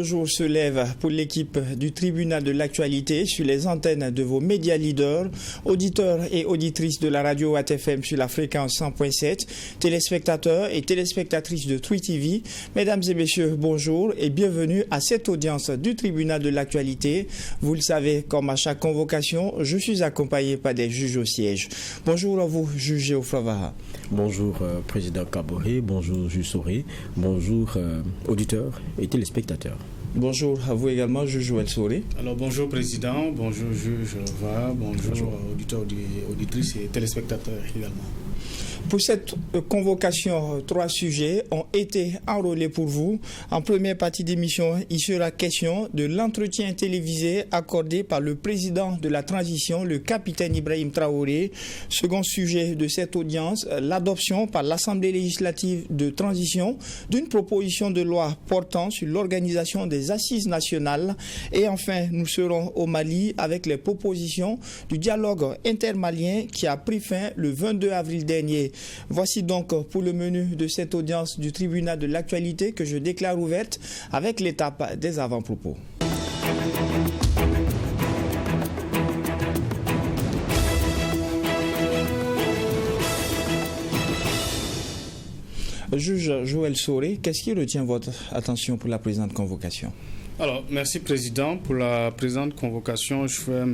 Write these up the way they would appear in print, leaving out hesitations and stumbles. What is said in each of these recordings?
jour se lève pour l'équipe du tribunal de l'actualité sur les antennes de vos médias leaders, auditeurs et auditrices de la radio ATFM sur la fréquence 100.7, téléspectateurs et téléspectatrices de Twi TV. Mesdames et messieurs, bonjour et bienvenue à cette audience du tribunal de l'actualité. Vous le savez, comme à chaque convocation, je suis accompagné par des juges au siège. Bonjour à vous, juge Geoffroy. Bonjour, président Kaboré, bonjour, juge Soré, bonjour, auditeurs et téléspectateurs. Bonjour à vous également, juge Joël Soré. Alors bonjour président, bonjour juge Va, bonjour auditeurs, auditrices et téléspectateurs également. Pour cette convocation, 3 sujets ont été enrôlés pour vous. En première partie d'émission, il sera question de l'entretien télévisé accordé par le président de la transition, le capitaine Ibrahim Traoré. Second sujet de cette audience, l'adoption par l'Assemblée législative de transition d'une proposition de loi portant sur l'organisation des assises nationales. Et enfin, nous serons au Mali avec les propositions du dialogue intermalien qui a pris fin le 22 avril dernier. Voici donc pour le menu de cette audience du tribunal de l'actualité que je déclare ouverte avec l'étape des avant-propos. Juge Joël Soré, qu'est-ce qui retient votre attention pour la présente convocation? Alors, merci président. Pour la présente convocation, je vais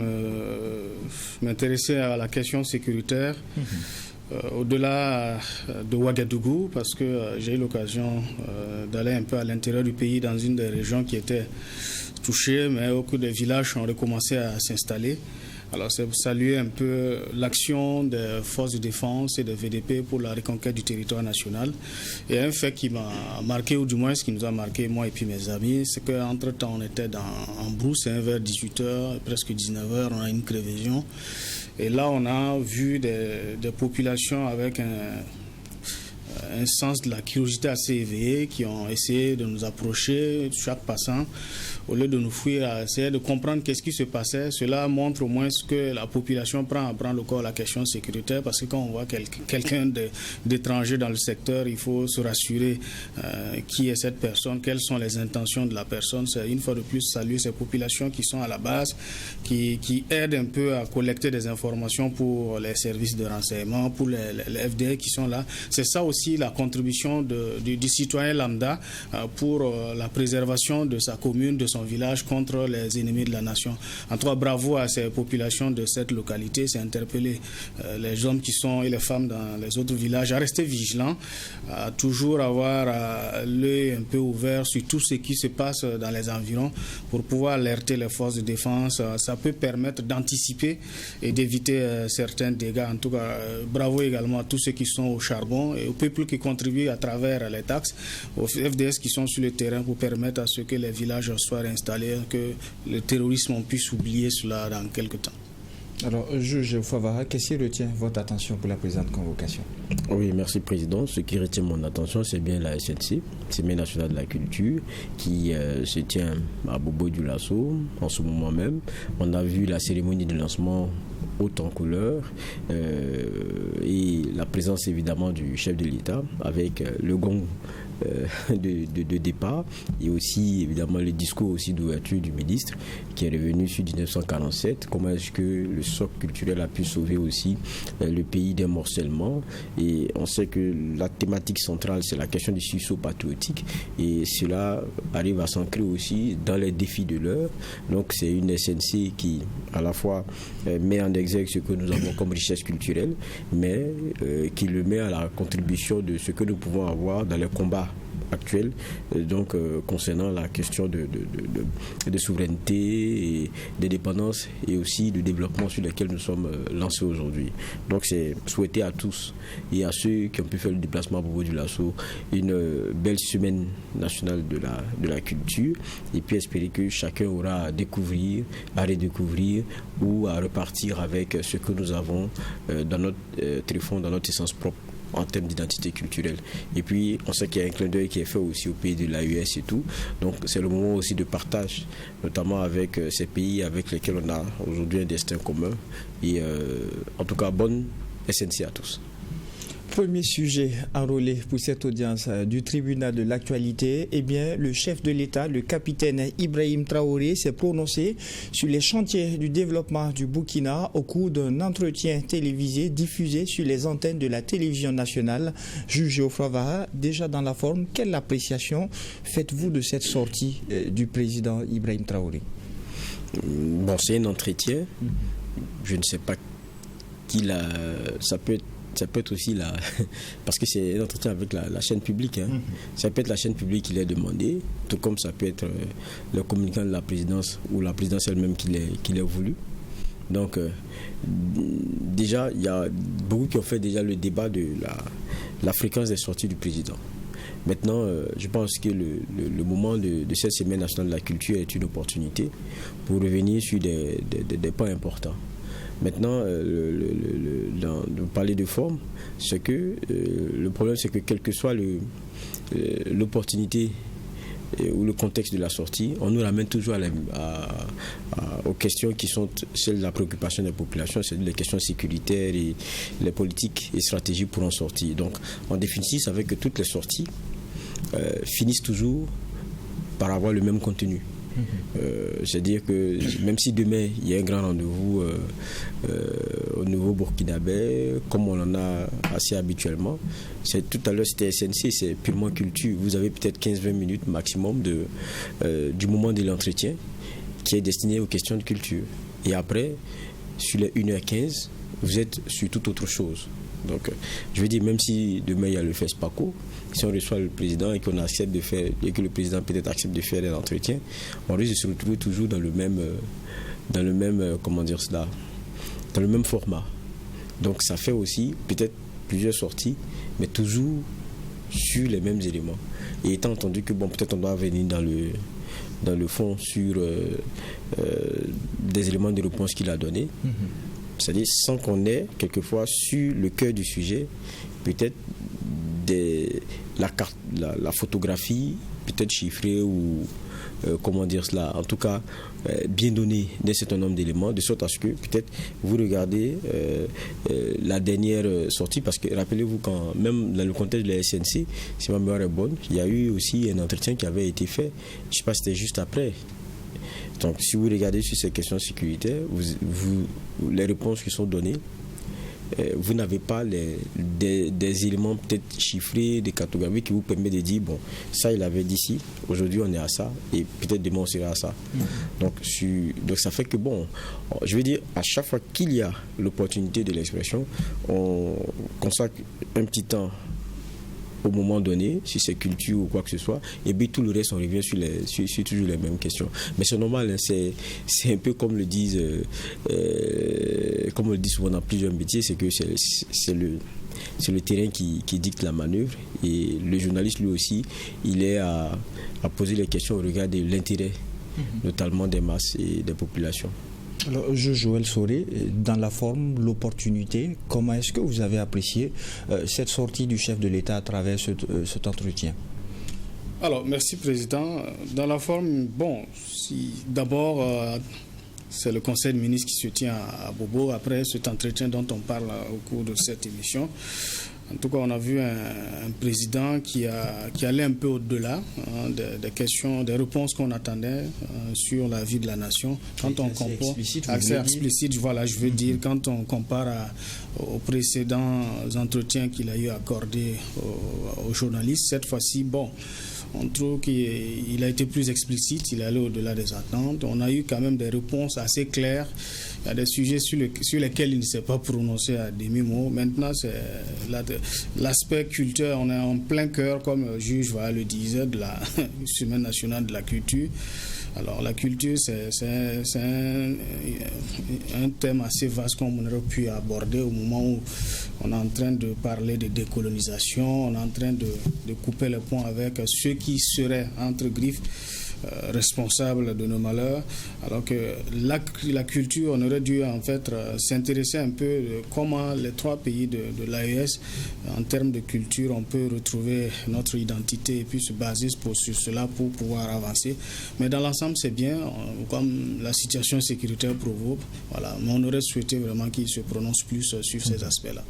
m'intéresser à la question sécuritaire. Au-delà de Ouagadougou, parce que j'ai eu l'occasion d'aller un peu à l'intérieur du pays dans une des régions qui était touchée, mais au cours des villages ont recommencé à s'installer. Alors c'est pour saluer un peu l'action des forces de défense et des VDP pour la reconquête du territoire national. Et un fait qui m'a marqué, ou du moins ce qui nous a marqué, moi et puis mes amis, c'est qu'entre-temps on était en brousse, vers 18h, presque 19h, on a une crevaison. Et là on a vu des populations avec un sens de la curiosité assez éveillé qui ont essayé de nous approcher, chaque passant, au lieu de nous fuir, à essayer de comprendre qu'est-ce qui se passait. Cela montre au moins ce que la population prend à prendre au corps la question sécuritaire, parce que quand on voit quelqu'un d'étranger dans le secteur, il faut se rassurer qui est cette personne, quelles sont les intentions de la personne. C'est une fois de plus saluer ces populations qui sont à la base, qui aident un peu à collecter des informations pour les services de renseignement, pour les FDL qui sont là. C'est ça aussi la contribution du citoyen lambda pour la préservation de sa commune, de son village contre les ennemis de la nation. En tout cas, bravo à ces populations de cette localité. C'est interpeller les hommes qui sont et les femmes dans les autres villages à rester vigilants, à toujours avoir l'œil un peu ouvert sur tout ce qui se passe dans les environs pour pouvoir alerter les forces de défense. Ça peut permettre d'anticiper et d'éviter certains dégâts. En tout cas, bravo également à tous ceux qui sont au charbon et au peuple qui contribue à travers les taxes, aux FDS qui sont sur le terrain pour permettre à ce que les villages soient installés, que le terrorisme, on puisse oublier cela dans quelques temps. Alors, juge Favara, qu'est-ce qui retient votre attention pour la présente convocation? Oui, merci président. Ce qui retient mon attention, c'est bien la SNC, Semaine nationale de la culture, qui se tient à Bobo-Dioulasso en ce moment même. On a vu la cérémonie de lancement haute en couleur et la présence évidemment du chef de l'État avec le gong de départ et aussi évidemment le discours aussi d'ouverture du ministre qui est revenu sur 1947. Comment est-ce que le socle culturel a pu sauver aussi le pays d'un morcellement, et on sait que la thématique centrale c'est la question du sursaut patriotique et cela arrive à s'ancrer aussi dans les défis de l'heure. Donc c'est une SNC qui à la fois met en exergue ce que nous avons comme richesse culturelle, mais qui le met à la contribution de ce que nous pouvons avoir dans les combats actuels, donc concernant la question de souveraineté et de dépendance et aussi de développement sur lesquels nous sommes lancés aujourd'hui. Donc c'est souhaiter à tous et à ceux qui ont pu faire le déplacement à Bobo-Dioulasso une belle semaine nationale de la culture, et puis espérer que chacun aura à découvrir, à redécouvrir ou à repartir avec ce que nous avons dans notre tréfonds, dans notre essence propre en termes d'identité culturelle. Et puis, on sait qu'il y a un clin d'œil qui est fait aussi au pays de l'AES et tout. Donc, c'est le moment aussi de partage, notamment avec ces pays avec lesquels on a aujourd'hui un destin commun. Et en tout cas, bonne SNC à tous. Premier sujet enrôlé pour cette audience du tribunal de l'actualité, eh bien, le chef de l'État, le capitaine Ibrahim Traoré, s'est prononcé sur les chantiers du développement du Burkina au cours d'un entretien télévisé diffusé sur les antennes de la télévision nationale. Juge Geoffroy Vaha, déjà dans la forme, quelle appréciation faites-vous de cette sortie du président Ibrahim Traoré? Bon, c'est un entretien. Je ne sais pas qui l'a. Ça peut être aussi là, parce que c'est un entretien avec la chaîne publique. Ça peut être la chaîne publique qui l'a demandé, tout comme ça peut être le communicant de la présidence ou la présidence elle-même qui l'a voulu. Donc, déjà, il y a beaucoup qui ont fait déjà le débat de la fréquence des sorties du président. Maintenant, je pense que le moment de cette semaine nationale de la culture est une opportunité pour revenir sur des points importants. Maintenant, de parler de forme, c'est que le problème, c'est que quelle que soit l'opportunité ou le contexte de la sortie, on nous ramène toujours aux questions qui sont celles de la préoccupation des populations, c'est les questions sécuritaires et les politiques et stratégies pour en sortir. Donc, en définitive, ça veut que toutes les sorties finissent toujours par avoir le même contenu. C'est-à-dire que même si demain il y a un grand rendez-vous au niveau burkinabé, comme on en a assez habituellement, tout à l'heure c'était SNC, c'est purement culture. Vous avez peut-être 15-20 minutes maximum du moment de l'entretien qui est destiné aux questions de culture. Et après, sur les 1h15, vous êtes sur toute autre chose. Donc, je veux dire, même si demain il y a le FESPACO, si on reçoit le président et qu'on accepte de faire, et que le président peut-être accepte de faire un entretien, on risque de se retrouver toujours dans le même comment dire cela, dans le même format. Donc, ça fait aussi peut-être plusieurs sorties, mais toujours sur les mêmes éléments. Et étant entendu que bon, peut-être on doit venir dans le fond sur des éléments de réponse qu'il a donnés. C'est-à-dire sans qu'on ait quelquefois sur le cœur du sujet peut-être la photographie peut-être chiffrée ou comment dire cela, en tout cas bien donnée d'un certain nombre d'éléments, de sorte à ce que peut-être vous regardez la dernière sortie, parce que rappelez-vous quand même dans le contexte de la SNC, si ma mémoire est bonne, il y a eu aussi un entretien qui avait été fait, je ne sais pas si c'était juste après. Donc, si vous regardez sur ces questions sécuritaires, les réponses qui sont données, vous n'avez pas des éléments peut-être chiffrés, des cartographies qui vous permettent de dire, bon, ça il avait dit ci, aujourd'hui on est à ça, et peut-être demain on sera à ça. Donc ça fait que, bon, je veux dire, à chaque fois qu'il y a l'opportunité de l'expression, on consacre un petit temps au moment donné, si c'est culture ou quoi que ce soit, et puis tout le reste, on revient sur toujours les mêmes questions. Mais c'est normal, hein, c'est un peu comme le disent, comme on le dit souvent dans plusieurs métiers, c'est que c'est le terrain qui dicte la manœuvre, et le journaliste lui aussi, il est à poser les questions au regard de l'intérêt, notamment des masses et des populations. Alors, Joël Soré, dans la forme, l'opportunité, comment est-ce que vous avez apprécié cette sortie du chef de l'État à travers cet entretien? Alors, merci Président. Dans la forme, bon, d'abord, c'est le Conseil des ministres qui se tient à Bobo, après cet entretien dont on parle au cours de cette émission. En tout cas, on a vu un président qui allait un peu au-delà des questions, des réponses qu'on attendait sur la vie de la nation. Quand on compare, assez explicite, voilà, je veux dire, quand on compare aux précédents entretiens qu'il a eu accordés aux journalistes, cette fois-ci, bon, on trouve qu'il a été plus explicite, il est allé au-delà des attentes. On a eu quand même des réponses assez claires. Il y a des sujets sur lesquels il ne s'est pas prononcé à demi-mot. Maintenant, c'est l'aspect culture. On est en plein cœur, comme le juge le disait, de la Semaine nationale de la culture. Alors, la culture, c'est un thème assez vaste qu'on aurait pu aborder au moment où on est en train de parler de décolonisation, on est en train de couper les ponts avec ceux qui seraient, entre griffes, responsable de nos malheurs, alors que la culture, on aurait dû en fait s'intéresser un peu de comment les 3 pays de l'AES, en termes de culture, on peut retrouver notre identité et puis se baser sur cela pour pouvoir avancer. Mais dans l'ensemble, c'est bien, comme la situation sécuritaire provoque, voilà, mais on aurait souhaité vraiment qu'il se prononce plus sur ces aspects-là.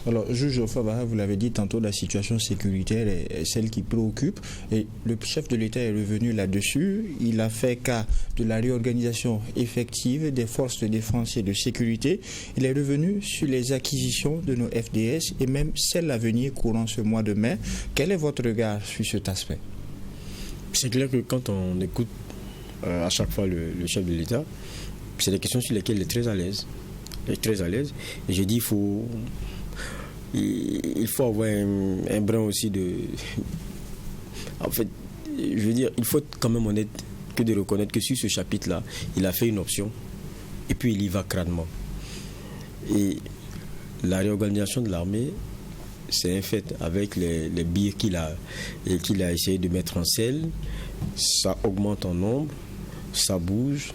Alors, juge Fabara, vous l'avez dit tantôt, la situation sécuritaire est celle qui préoccupe et le chef de l'État est revenu là-dessus. Il a fait cas de la réorganisation effective des forces de défense et de sécurité. Il est revenu sur les acquisitions de nos FDS et même celles à venir courant ce mois de mai. Quel est votre regard sur cet aspect? C'est clair que quand on écoute à chaque fois le chef de l'État, c'est des questions sur lesquelles il est très à l'aise. Il est très à l'aise. Et j'ai dit il faut avoir un brin aussi de... En fait, je veux dire, il faut être quand même honnête que de reconnaître que sur ce chapitre-là, il a fait une option et puis il y va crânement. Et la réorganisation de l'armée, c'est un fait. Avec les billets qu'il a essayé de mettre en selle, ça augmente en nombre, ça bouge,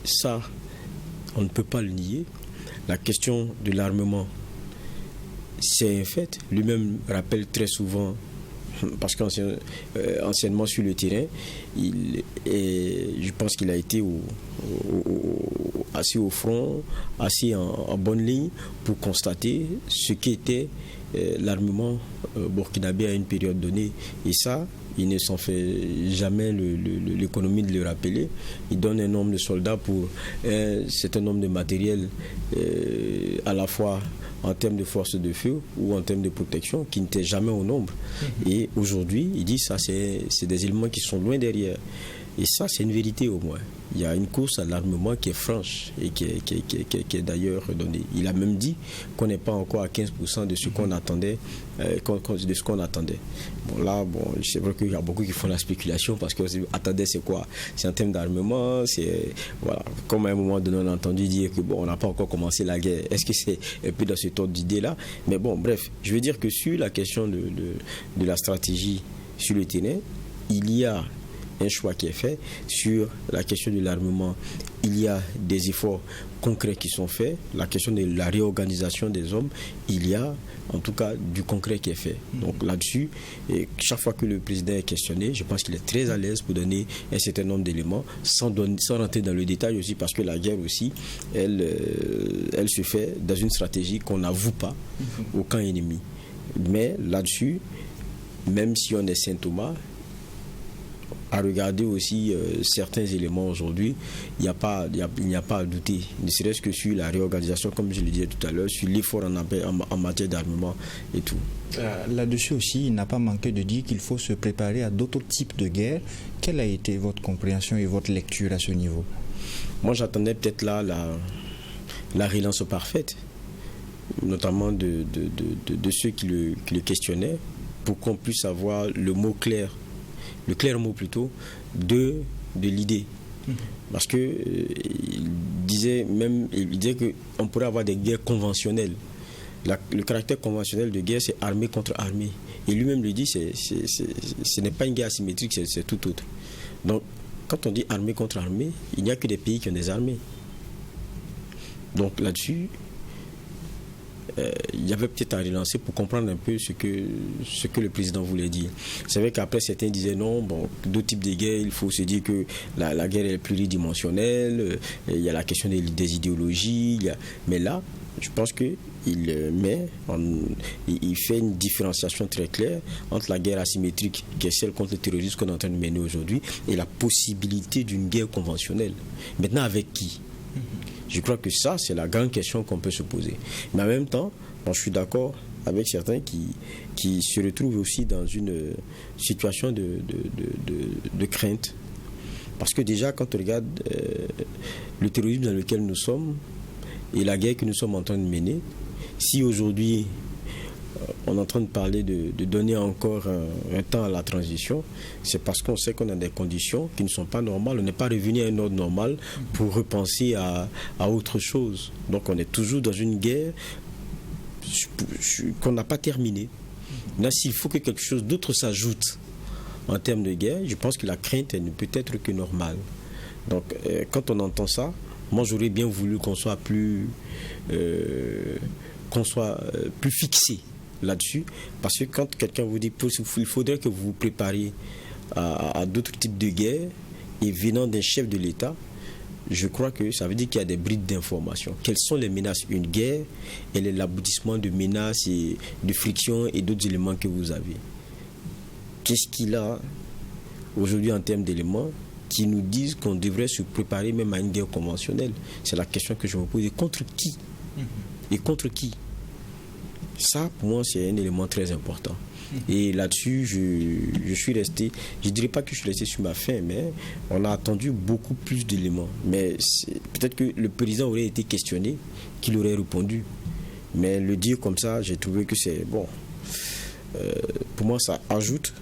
ça, on ne peut pas le nier. La question de l'armement, c'est un fait. Lui-même rappelle très souvent, parce qu'anciennement sur le terrain, je pense qu'il a été assis au front, assis en bonne ligne pour constater ce qu'était l'armement burkinabé à une période donnée. Et ça, il ne s'en fait jamais l'économie de le rappeler. Il donne un nombre de soldats pour un certain nombre de matériel, à la fois en termes de force de feu ou en termes de protection, qui n'était jamais au nombre. Et aujourd'hui, il dit ça, c'est des éléments qui sont loin derrière. Et ça, c'est une vérité au moins. Il y a une course à l'armement qui est franche et qui est d'ailleurs donnée. Il a même dit qu'on n'est pas encore à 15% de ce qu'on attendait. Bon, là, c'est vrai qu'il y a beaucoup qui font la spéculation parce que attendez, c'est quoi? C'est en termes d'armement, c'est voilà. Comme à un moment donné, on a entendu dire que on n'a pas encore commencé la guerre. Est-ce que c'est un peu dans ce ordre d'idée-là? Mais bon, bref, je veux dire que sur la question de la stratégie sur le terrain, il y a un choix qui est fait. Sur la question de l'armement, il y a des efforts concrets qui sont faits. La question de la réorganisation des hommes, il y a en tout cas du concret qui est fait. Donc là-dessus, chaque fois que le président est questionné, je pense qu'il est très à l'aise pour donner un certain nombre d'éléments sans rentrer dans le détail aussi, parce que la guerre aussi, elle se fait dans une stratégie qu'on n'avoue pas au camp ennemi. Mais là-dessus, même si on est Saint Thomas, à regarder aussi certains éléments aujourd'hui, il n'y a pas à douter, ne serait-ce que sur la réorganisation, comme je le disais tout à l'heure, sur l'effort en matière d'armement et tout. Là-dessus aussi, il n'a pas manqué de dire qu'il faut se préparer à d'autres types de guerres. Quelle a été votre compréhension et votre lecture à ce niveau? Moi, j'attendais peut-être là la relance parfaite, notamment de ceux qui le questionnaient, pour qu'on puisse avoir le mot clair, le clair mot plutôt, de l'idée. Parce que il disait qu'on pourrait avoir des guerres conventionnelles. Le caractère conventionnel de guerre, c'est armée contre armée. Et lui-même le dit, ce n'est pas une guerre asymétrique, c'est tout autre. Donc, quand on dit armée contre armée, il n'y a que des pays qui ont des armées. Donc là-dessus, il y avait peut-être à relancer pour comprendre un peu ce que le président voulait dire. C'est vrai qu'après certains disaient non, d'autres types de guerres, il faut se dire que la guerre est pluridimensionnelle, il y a la question des idéologies, mais là, je pense qu'il fait une différenciation très claire entre la guerre asymétrique, qui est celle contre le terrorisme qu'on est en train de mener aujourd'hui, et la possibilité d'une guerre conventionnelle. Maintenant, avec qui ? Je crois que ça, c'est la grande question qu'on peut se poser. Mais en même temps, je suis d'accord avec certains qui se retrouvent aussi dans une situation de crainte. Parce que déjà, quand on regarde le terrorisme dans lequel nous sommes et la guerre que nous sommes en train de mener, si aujourd'hui on est en train de parler de donner encore un temps à la transition, c'est parce qu'on sait qu'on a des conditions qui ne sont pas normales. On n'est pas revenu à un ordre normal pour repenser à autre chose. Donc on est toujours dans une guerre qu'on n'a pas terminée. Là, s'il faut que quelque chose d'autre s'ajoute en termes de guerre, je pense que la crainte elle ne peut être que normale. Donc, quand on entend ça, moi j'aurais bien voulu qu'on soit plus fixé là-dessus, parce que quand quelqu'un vous dit il faudrait que vous vous prépariez à d'autres types de guerres, et venant d'un chef de l'État, je crois que ça veut dire qu'il y a des brides d'informations. Quelles sont les menaces? Une guerre, elle est l'aboutissement de menaces et de frictions et d'autres éléments que vous avez. Qu'est-ce qu'il a aujourd'hui en termes d'éléments qui nous disent qu'on devrait se préparer même à une guerre conventionnelle? C'est la question que je me pose. Et contre qui? Et contre qui? Ça, pour moi, c'est un élément très important. Et là-dessus, je suis resté, je ne dirais pas que je suis resté sur ma faim, mais on a attendu beaucoup plus d'éléments. Mais peut-être que le président aurait été questionné, qu'il aurait répondu. Mais le dire comme ça, j'ai trouvé que c'est bon. Pour moi, ça ajoute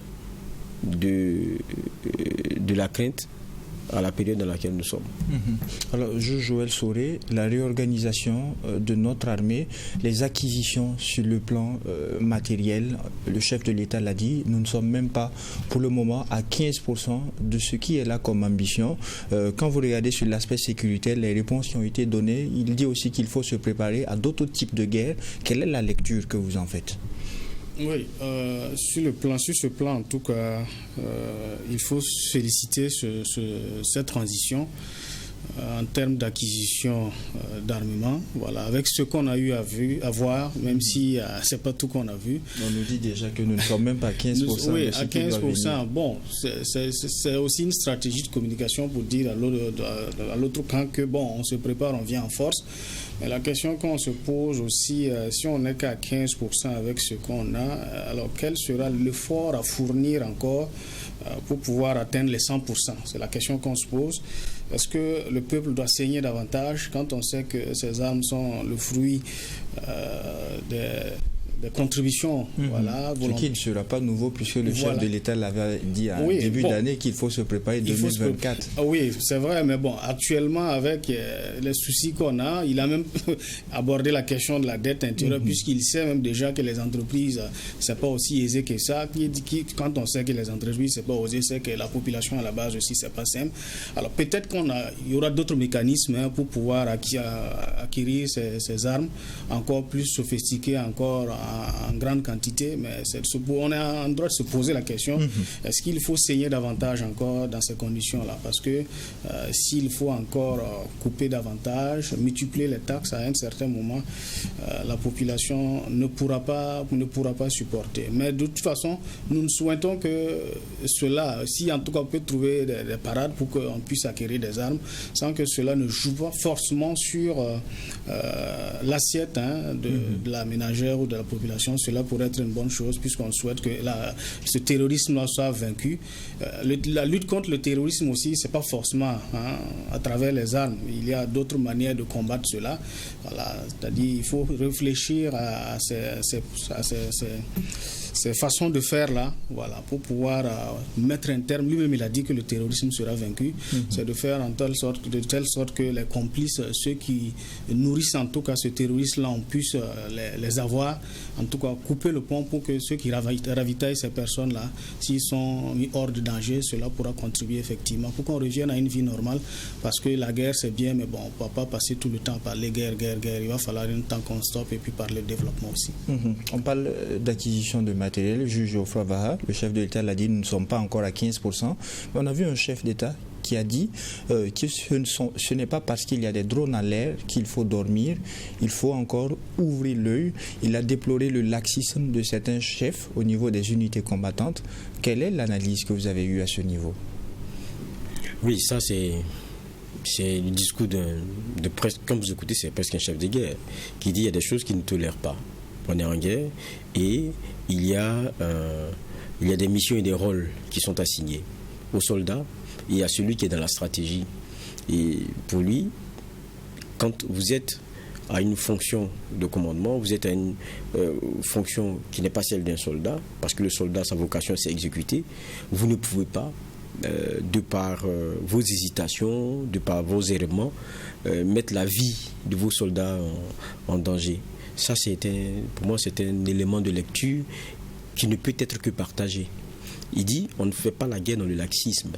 de la crainte à la période dans laquelle nous sommes. Alors, Joël Soré, la réorganisation de notre armée, les acquisitions sur le plan matériel, le chef de l'État l'a dit, nous ne sommes même pas pour le moment à 15% de ce qui est là comme ambition. Quand vous regardez sur l'aspect sécuritaire, les réponses qui ont été données, il dit aussi qu'il faut se préparer à d'autres types de guerres. Quelle est la lecture que vous en faites? Oui, sur ce plan, en tout cas, il faut féliciter cette transition en termes d'acquisition d'armement. Voilà, avec ce qu'on a eu à voir, même si c'est pas tout qu'on a vu. On nous dit déjà que nous ne sommes même pas à 15%. Oui, à 15%. Bon, c'est aussi une stratégie de communication pour dire à l'autre camp que bon, on se prépare, on vient en force. Mais la question qu'on se pose aussi, si on n'est qu'à 15% avec ce qu'on a, alors quel sera l'effort à fournir encore pour pouvoir atteindre les 100%? C'est la question qu'on se pose. Est-ce que le peuple doit saigner davantage quand on sait que ces armes sont le fruit des contributions, voilà, ce qui ne sera pas nouveau puisque le chef de l'État l'avait dit en début d'année qu'il faut se préparer 2024. Oui, c'est vrai, mais bon, actuellement avec les soucis qu'on a, il a même abordé la question de la dette intérieure puisqu'il sait même déjà que les entreprises, c'est pas aussi aisé que ça. Quand on sait que les entreprises, c'est pas osé, c'est que la population à la base aussi, c'est pas simple. Alors peut-être il y aura d'autres mécanismes pour pouvoir acquérir ces armes encore plus sophistiquées, encore en grande quantité, mais on est en droit de se poser la question, est-ce qu'il faut saigner davantage encore dans ces conditions-là? Parce que s'il faut encore couper davantage, multiplier les taxes à un certain moment, la population ne pourra pas supporter. Mais de toute façon, nous ne souhaitons que cela, si en tout cas on peut trouver des parades pour qu'on puisse acquérir des armes, sans que cela ne joue pas forcément sur l'assiette de la ménagère ou de la population. Cela pourrait être une bonne chose puisqu'on souhaite que ce terrorisme-là soit vaincu. La lutte contre le terrorisme aussi, c'est pas forcément à travers les armes. Il y a d'autres manières de combattre cela. Voilà, c'est-à-dire il faut réfléchir à ces façons de faire là, voilà, pour pouvoir mettre un terme. Lui-même, il a dit que le terrorisme sera vaincu. C'est de faire de telle sorte que les complices, ceux qui nourrissent en tout cas ce terrorisme-là, on puisse les avoir, en tout cas couper le pont pour que ceux qui ravitaillent ces personnes-là, s'ils sont mis hors de danger, cela pourra contribuer effectivement pour qu'on revienne à une vie normale. Parce que la guerre, c'est bien, mais bon, on ne peut pas passer tout le temps à parler guerre. Il va falloir un temps qu'on stoppe et puis parler de développement aussi. On parle d'acquisition de matériel. Le juge Geoffroy Baha, le chef de l'État, l'a dit, nous ne sommes pas encore à 15%. Mais on a vu un chef d'État qui a dit que ce n'est pas parce qu'il y a des drones en l'air qu'il faut dormir, il faut encore ouvrir l'œil. Il a déploré le laxisme de certains chefs au niveau des unités combattantes. Quelle est l'analyse que vous avez eue à ce niveau? Oui, ça c'est le discours de presque, comme vous écoutez, c'est presque un chef de guerre qui dit qu'il y a des choses qu'il ne tolère pas. On est en guerre et il y a des missions et des rôles qui sont assignés aux soldats et à celui qui est dans la stratégie. Et pour lui, quand vous êtes à une fonction de commandement, vous êtes à une fonction qui n'est pas celle d'un soldat, parce que le soldat, sa vocation, c'est exécuter, vous ne pouvez pas, de par vos hésitations, de par vos errements, mettre la vie de vos soldats en danger. Ça, pour moi, c'est un élément de lecture qui ne peut être que partagé. Il dit on ne fait pas la guerre dans le laxisme.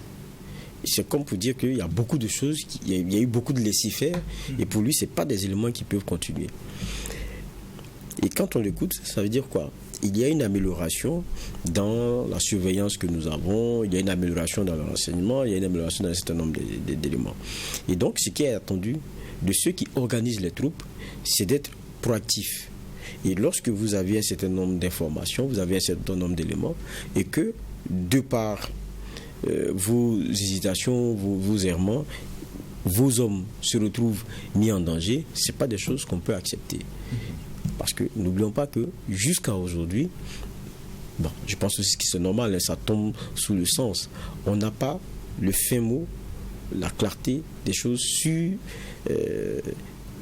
C'est comme pour dire qu'il y a beaucoup de choses, il y a eu beaucoup de laisser-faire, et pour lui, ce n'est pas des éléments qui peuvent continuer. Et quand on l'écoute, ça veut dire quoi? Il y a une amélioration dans la surveillance que nous avons, il y a une amélioration dans le renseignement, il y a une amélioration dans un certain nombre d'éléments. Et donc, ce qui est attendu de ceux qui organisent les troupes, c'est d'être proactifs. Et lorsque vous avez un certain nombre d'informations, vous avez un certain nombre d'éléments, et que, de par vos hésitations, vos errements, vos hommes se retrouvent mis en danger, ce n'est pas des choses qu'on peut accepter. Parce que n'oublions pas que jusqu'à aujourd'hui, bon, je pense aussi que c'est normal, ça tombe sous le sens. On n'a pas le fin mot, la clarté des choses sur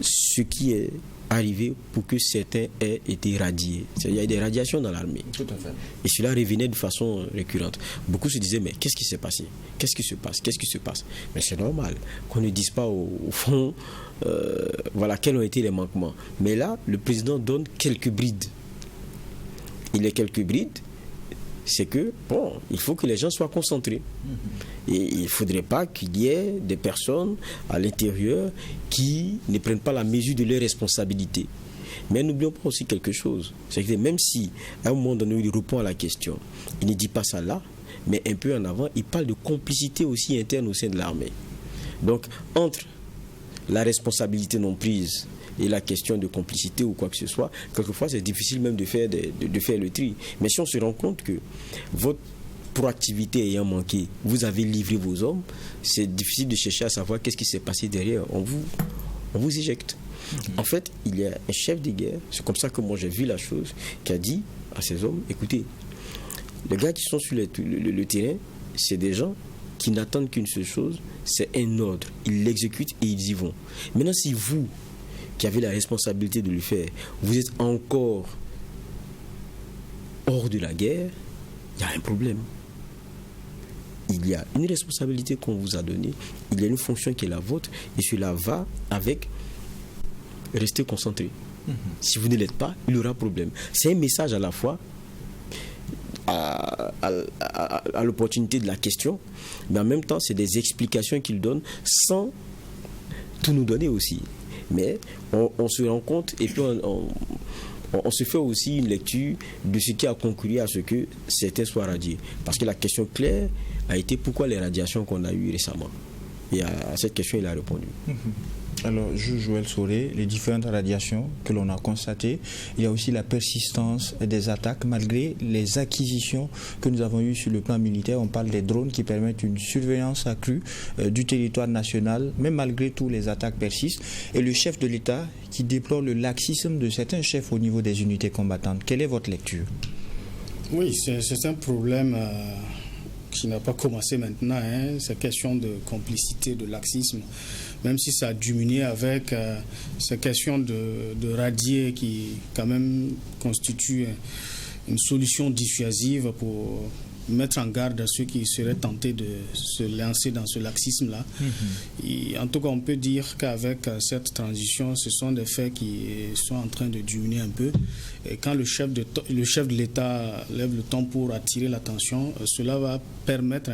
ce qui est arrivé pour que certains aient été radiés. Il y a des radiations dans l'armée. Tout à fait. Et cela revenait de façon récurrente. Beaucoup se disaient, mais qu'est-ce qui s'est passé? Qu'est-ce qui se passe? Qu'est-ce qui se passe? Mais c'est normal qu'on ne dise pas au fond, voilà, quels ont été les manquements. Mais là, le président donne quelques brides. Il y a quelques brides, c'est que, bon, il faut que les gens soient concentrés. Et il ne faudrait pas qu'il y ait des personnes à l'intérieur qui ne prennent pas la mesure de leurs responsabilités. Mais n'oublions pas aussi quelque chose. C'est que même si, à un moment donné, il répond à la question, il ne dit pas ça là, mais un peu en avant, il parle de complicité aussi interne au sein de l'armée. Donc, entre la responsabilité non prise et la question de complicité ou quoi que ce soit, quelquefois, c'est difficile même de faire le tri. Mais si on se rend compte que votre proactivité ayant manqué, vous avez livré vos hommes, c'est difficile de chercher à savoir qu'est-ce qui s'est passé derrière. On vous éjecte. En fait, il y a un chef de guerre, c'est comme ça que moi j'ai vu la chose, qui a dit à ses hommes, écoutez, les gars qui sont sur le terrain, c'est des gens qui n'attendent qu'une seule chose, c'est un ordre. Ils l'exécutent et ils y vont. Maintenant, si vous, qui avez la responsabilité de le faire, vous êtes encore hors de la guerre, il y a un problème. Il y a une responsabilité qu'on vous a donnée, il y a une fonction qui est la vôtre, et cela va avec rester concentré. Si vous ne l'êtes pas, il y aura problème. C'est un message à la fois à l'opportunité de la question, mais en même temps, c'est des explications qu'il donne sans tout nous donner aussi. Mais on se rend compte et puis on se fait aussi une lecture de ce qui a conclu à ce que certains soient radiés. Parce que la question claire a été pourquoi les radiations qu'on a eues récemment. Et à cette question, il a répondu. Alors, Joël Soré, les différentes radiations que l'on a constatées, il y a aussi la persistance des attaques malgré les acquisitions que nous avons eues sur le plan militaire. On parle des drones qui permettent une surveillance accrue du territoire national, mais malgré tout, les attaques persistent. Et le chef de l'État qui déplore le laxisme de certains chefs au niveau des unités combattantes. Quelle est votre lecture? Oui, c'est un problème qui n'a pas commencé maintenant. C'est question de complicité, de laxisme. Même si ça a diminué avec ces questions de radier qui quand même constituent une solution dissuasive pour mettre en garde à ceux qui seraient tentés de se lancer dans ce laxisme-là. Et en tout cas, on peut dire qu'avec cette transition, ce sont des faits qui sont en train de diminuer un peu. Et quand le chef de l'État lève le ton pour attirer l'attention, cela va permettre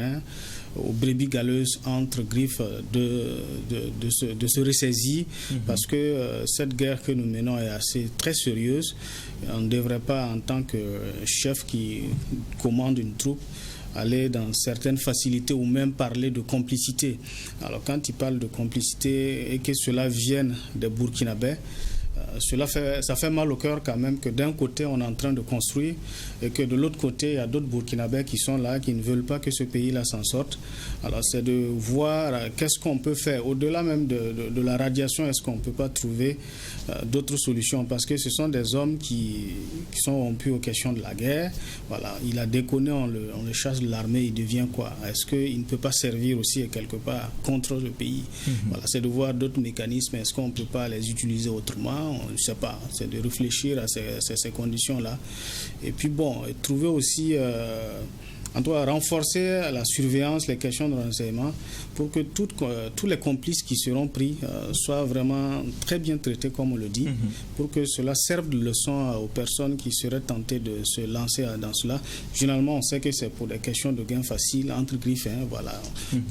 aux brebis galeuses entre griffes de se ressaisir, parce que cette guerre que nous menons est très sérieuse. On ne devrait pas, en tant que chef qui commande une troupe, aller dans certaines facilités ou même parler de complicité. Alors quand il parle de complicité et que cela vienne des Burkinabés, ça fait mal au cœur quand même que d'un côté on est en train de construire et que de l'autre côté il y a d'autres Burkinabés qui sont là, qui ne veulent pas que ce pays-là s'en sorte. Alors c'est de voir qu'est-ce qu'on peut faire au-delà même de la radiation. Est-ce qu'on ne peut pas trouver d'autres solutions, parce que ce sont des hommes qui sont rompus aux questions de la guerre. Voilà, il a déconné, on le chasse de l'armée, il devient quoi? Est-ce qu'il ne peut pas servir aussi quelque part contre le pays? Voilà, c'est de voir d'autres mécanismes. Est-ce qu'on ne peut pas les utiliser autrement? On ne sait pas. C'est de réfléchir à ces conditions-là. Et puis bon, trouver aussi en tout cas renforcer la surveillance, les questions de renseignement, pour que tous les complices qui seront pris soient vraiment très bien traités, comme on le dit, pour que cela serve de leçon aux personnes qui seraient tentées de se lancer dans cela. Généralement, on sait que c'est pour des questions de gains faciles, entre griffes, voilà,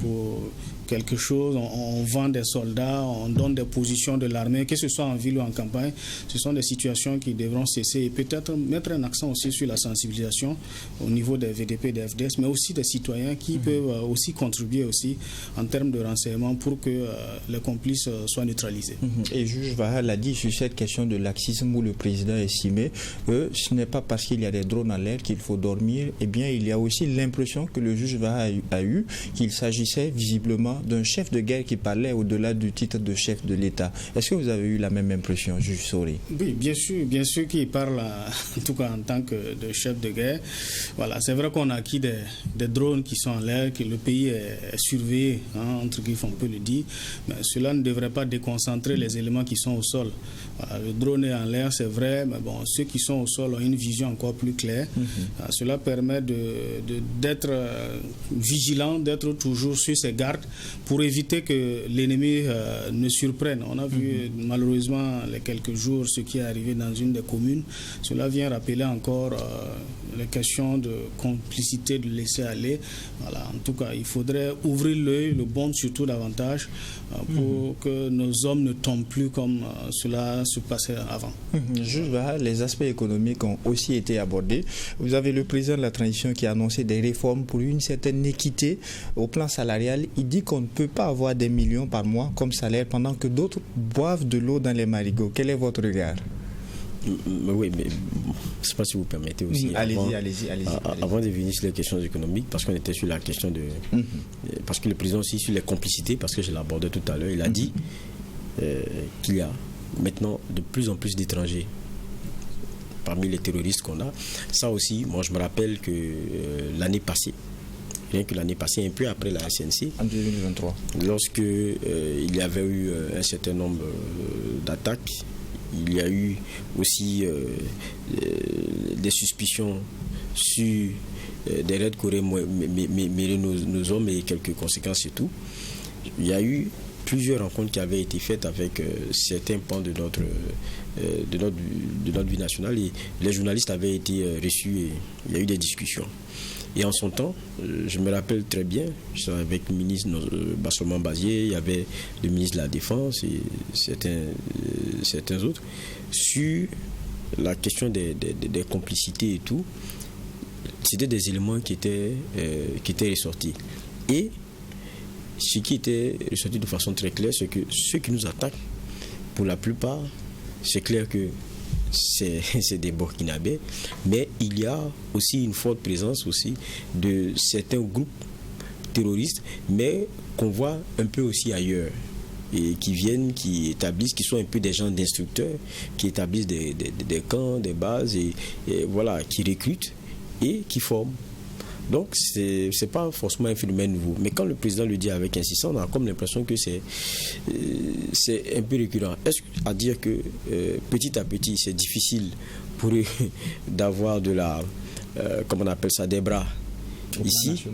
pour quelque chose, on vend des soldats, on donne des positions de l'armée, que ce soit en ville ou en campagne. Ce sont des situations qui devront cesser et peut-être mettre un accent aussi sur la sensibilisation au niveau des VDP et des FDS, mais aussi des citoyens qui peuvent aussi contribuer aussi en termes de renseignement pour que les complices soient neutralisés. Et juge Vahal l'a dit sur cette question de laxisme où le président estimait que ce n'est pas parce qu'il y a des drones en l'air qu'il faut dormir. Eh bien, il y a aussi l'impression que le juge Vahal a eu qu'il s'agissait visiblement d'un chef de guerre qui parlait au-delà du titre de chef de l'État. Est-ce que vous avez eu la même impression, juge Soré? Oui, bien sûr qu'il parle en tout cas en tant que de chef de guerre. Voilà, c'est vrai qu'on a acquis des drones qui sont en l'air, que le pays est surveillé, entre griffes on peut le dire, mais cela ne devrait pas déconcentrer les éléments qui sont au sol. Voilà, le drone est en l'air, c'est vrai, mais bon, ceux qui sont au sol ont une vision encore plus claire. Cela permet d'être vigilant, d'être toujours sur ses gardes pour éviter que l'ennemi ne surprenne. On a vu malheureusement les quelques jours ce qui est arrivé dans une des communes. Cela vient rappeler encore les questions de complicité, de laisser aller. Voilà, en tout cas, il faudrait ouvrir l'œil, le bon surtout davantage, pour que nos hommes ne tombent plus comme cela se passait avant. Juste les aspects économiques ont aussi été abordés. Vous avez le président de la transition qui a annoncé des réformes pour une certaine équité au plan salarial. Il dit qu'on ne peut pas avoir des millions par mois comme salaire pendant que d'autres boivent de l'eau dans les marigots. Quel est votre regard? Oui, mais je ne sais pas si vous permettez aussi. Allez-y. Avant de venir sur les questions économiques, parce qu'on était sur la question de... Parce que le président aussi sur les complicités, parce que je l'abordais tout à l'heure, il a dit qu'il y a maintenant de plus en plus d'étrangers parmi les terroristes qu'on a. Ça aussi, moi je me rappelle que l'année passée, rien que l'année passée, un peu après la SNC, en 2023, lorsque il y avait eu un certain nombre d'attaques, il y a eu aussi des suspicions sur des raids qu'auraient mêlé nos hommes et quelques conséquences et tout. Il y a eu plusieurs rencontres qui avaient été faites avec certains pans de notre vie nationale et les journalistes avaient été reçus et il y a eu des discussions. Et en son temps, je me rappelle très bien, j'étais avec le ministre Bassoman Bazier, il y avait le ministre de la Défense et certains autres, sur la question des complicités et tout. C'était des éléments qui étaient ressortis. Et ce qui était ressorti de façon très claire, c'est que ceux qui nous attaquent, pour la plupart, c'est clair que c'est des Burkinabés, mais il y a aussi une forte présence aussi de certains groupes terroristes, mais qu'on voit un peu aussi ailleurs, et qui viennent, qui établissent, qui sont un peu des gens d'instructeurs, qui établissent des camps, des bases, et voilà, qui recrutent et qui forment. Donc, c'est pas forcément un phénomène nouveau. Mais quand le président le dit avec insistance, on a comme l'impression que c'est un peu récurrent. Est-ce à dire que petit à petit, c'est difficile pour eux d'avoir de la... comment on appelle ça, des bras ici,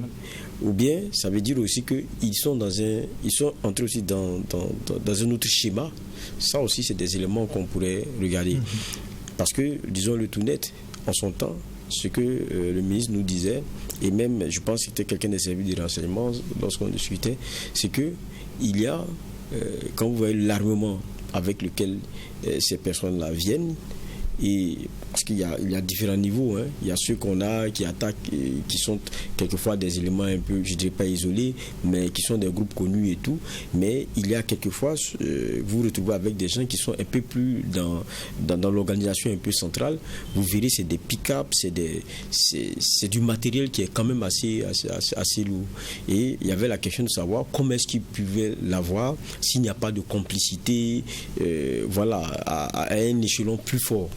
ou bien ça veut dire aussi qu'ils sont entrés aussi dans un autre schéma. Ça aussi, c'est des éléments qu'on pourrait regarder. Parce que, disons-le tout net, en son temps, ce que le ministre nous disait, et même je pense que c'était quelqu'un des services de renseignement lorsqu'on discutait, c'est que il y a, quand vous voyez l'armement avec lequel ces personnes-là viennent, et parce qu'il y a différents niveaux, hein. Il y a ceux qu'on a qui attaquent, qui sont quelquefois des éléments un peu, je dirais pas isolés, mais qui sont des groupes connus et tout. Mais il y a quelquefois, vous vous retrouvez avec des gens qui sont un peu plus dans l'organisation un peu centrale. Vous verrez, c'est des pick-up, c'est du matériel qui est quand même assez lourd. Et il y avait la question de savoir comment est-ce qu'ils pouvaient l'avoir s'il n'y a pas de complicité, voilà, à un échelon plus fort.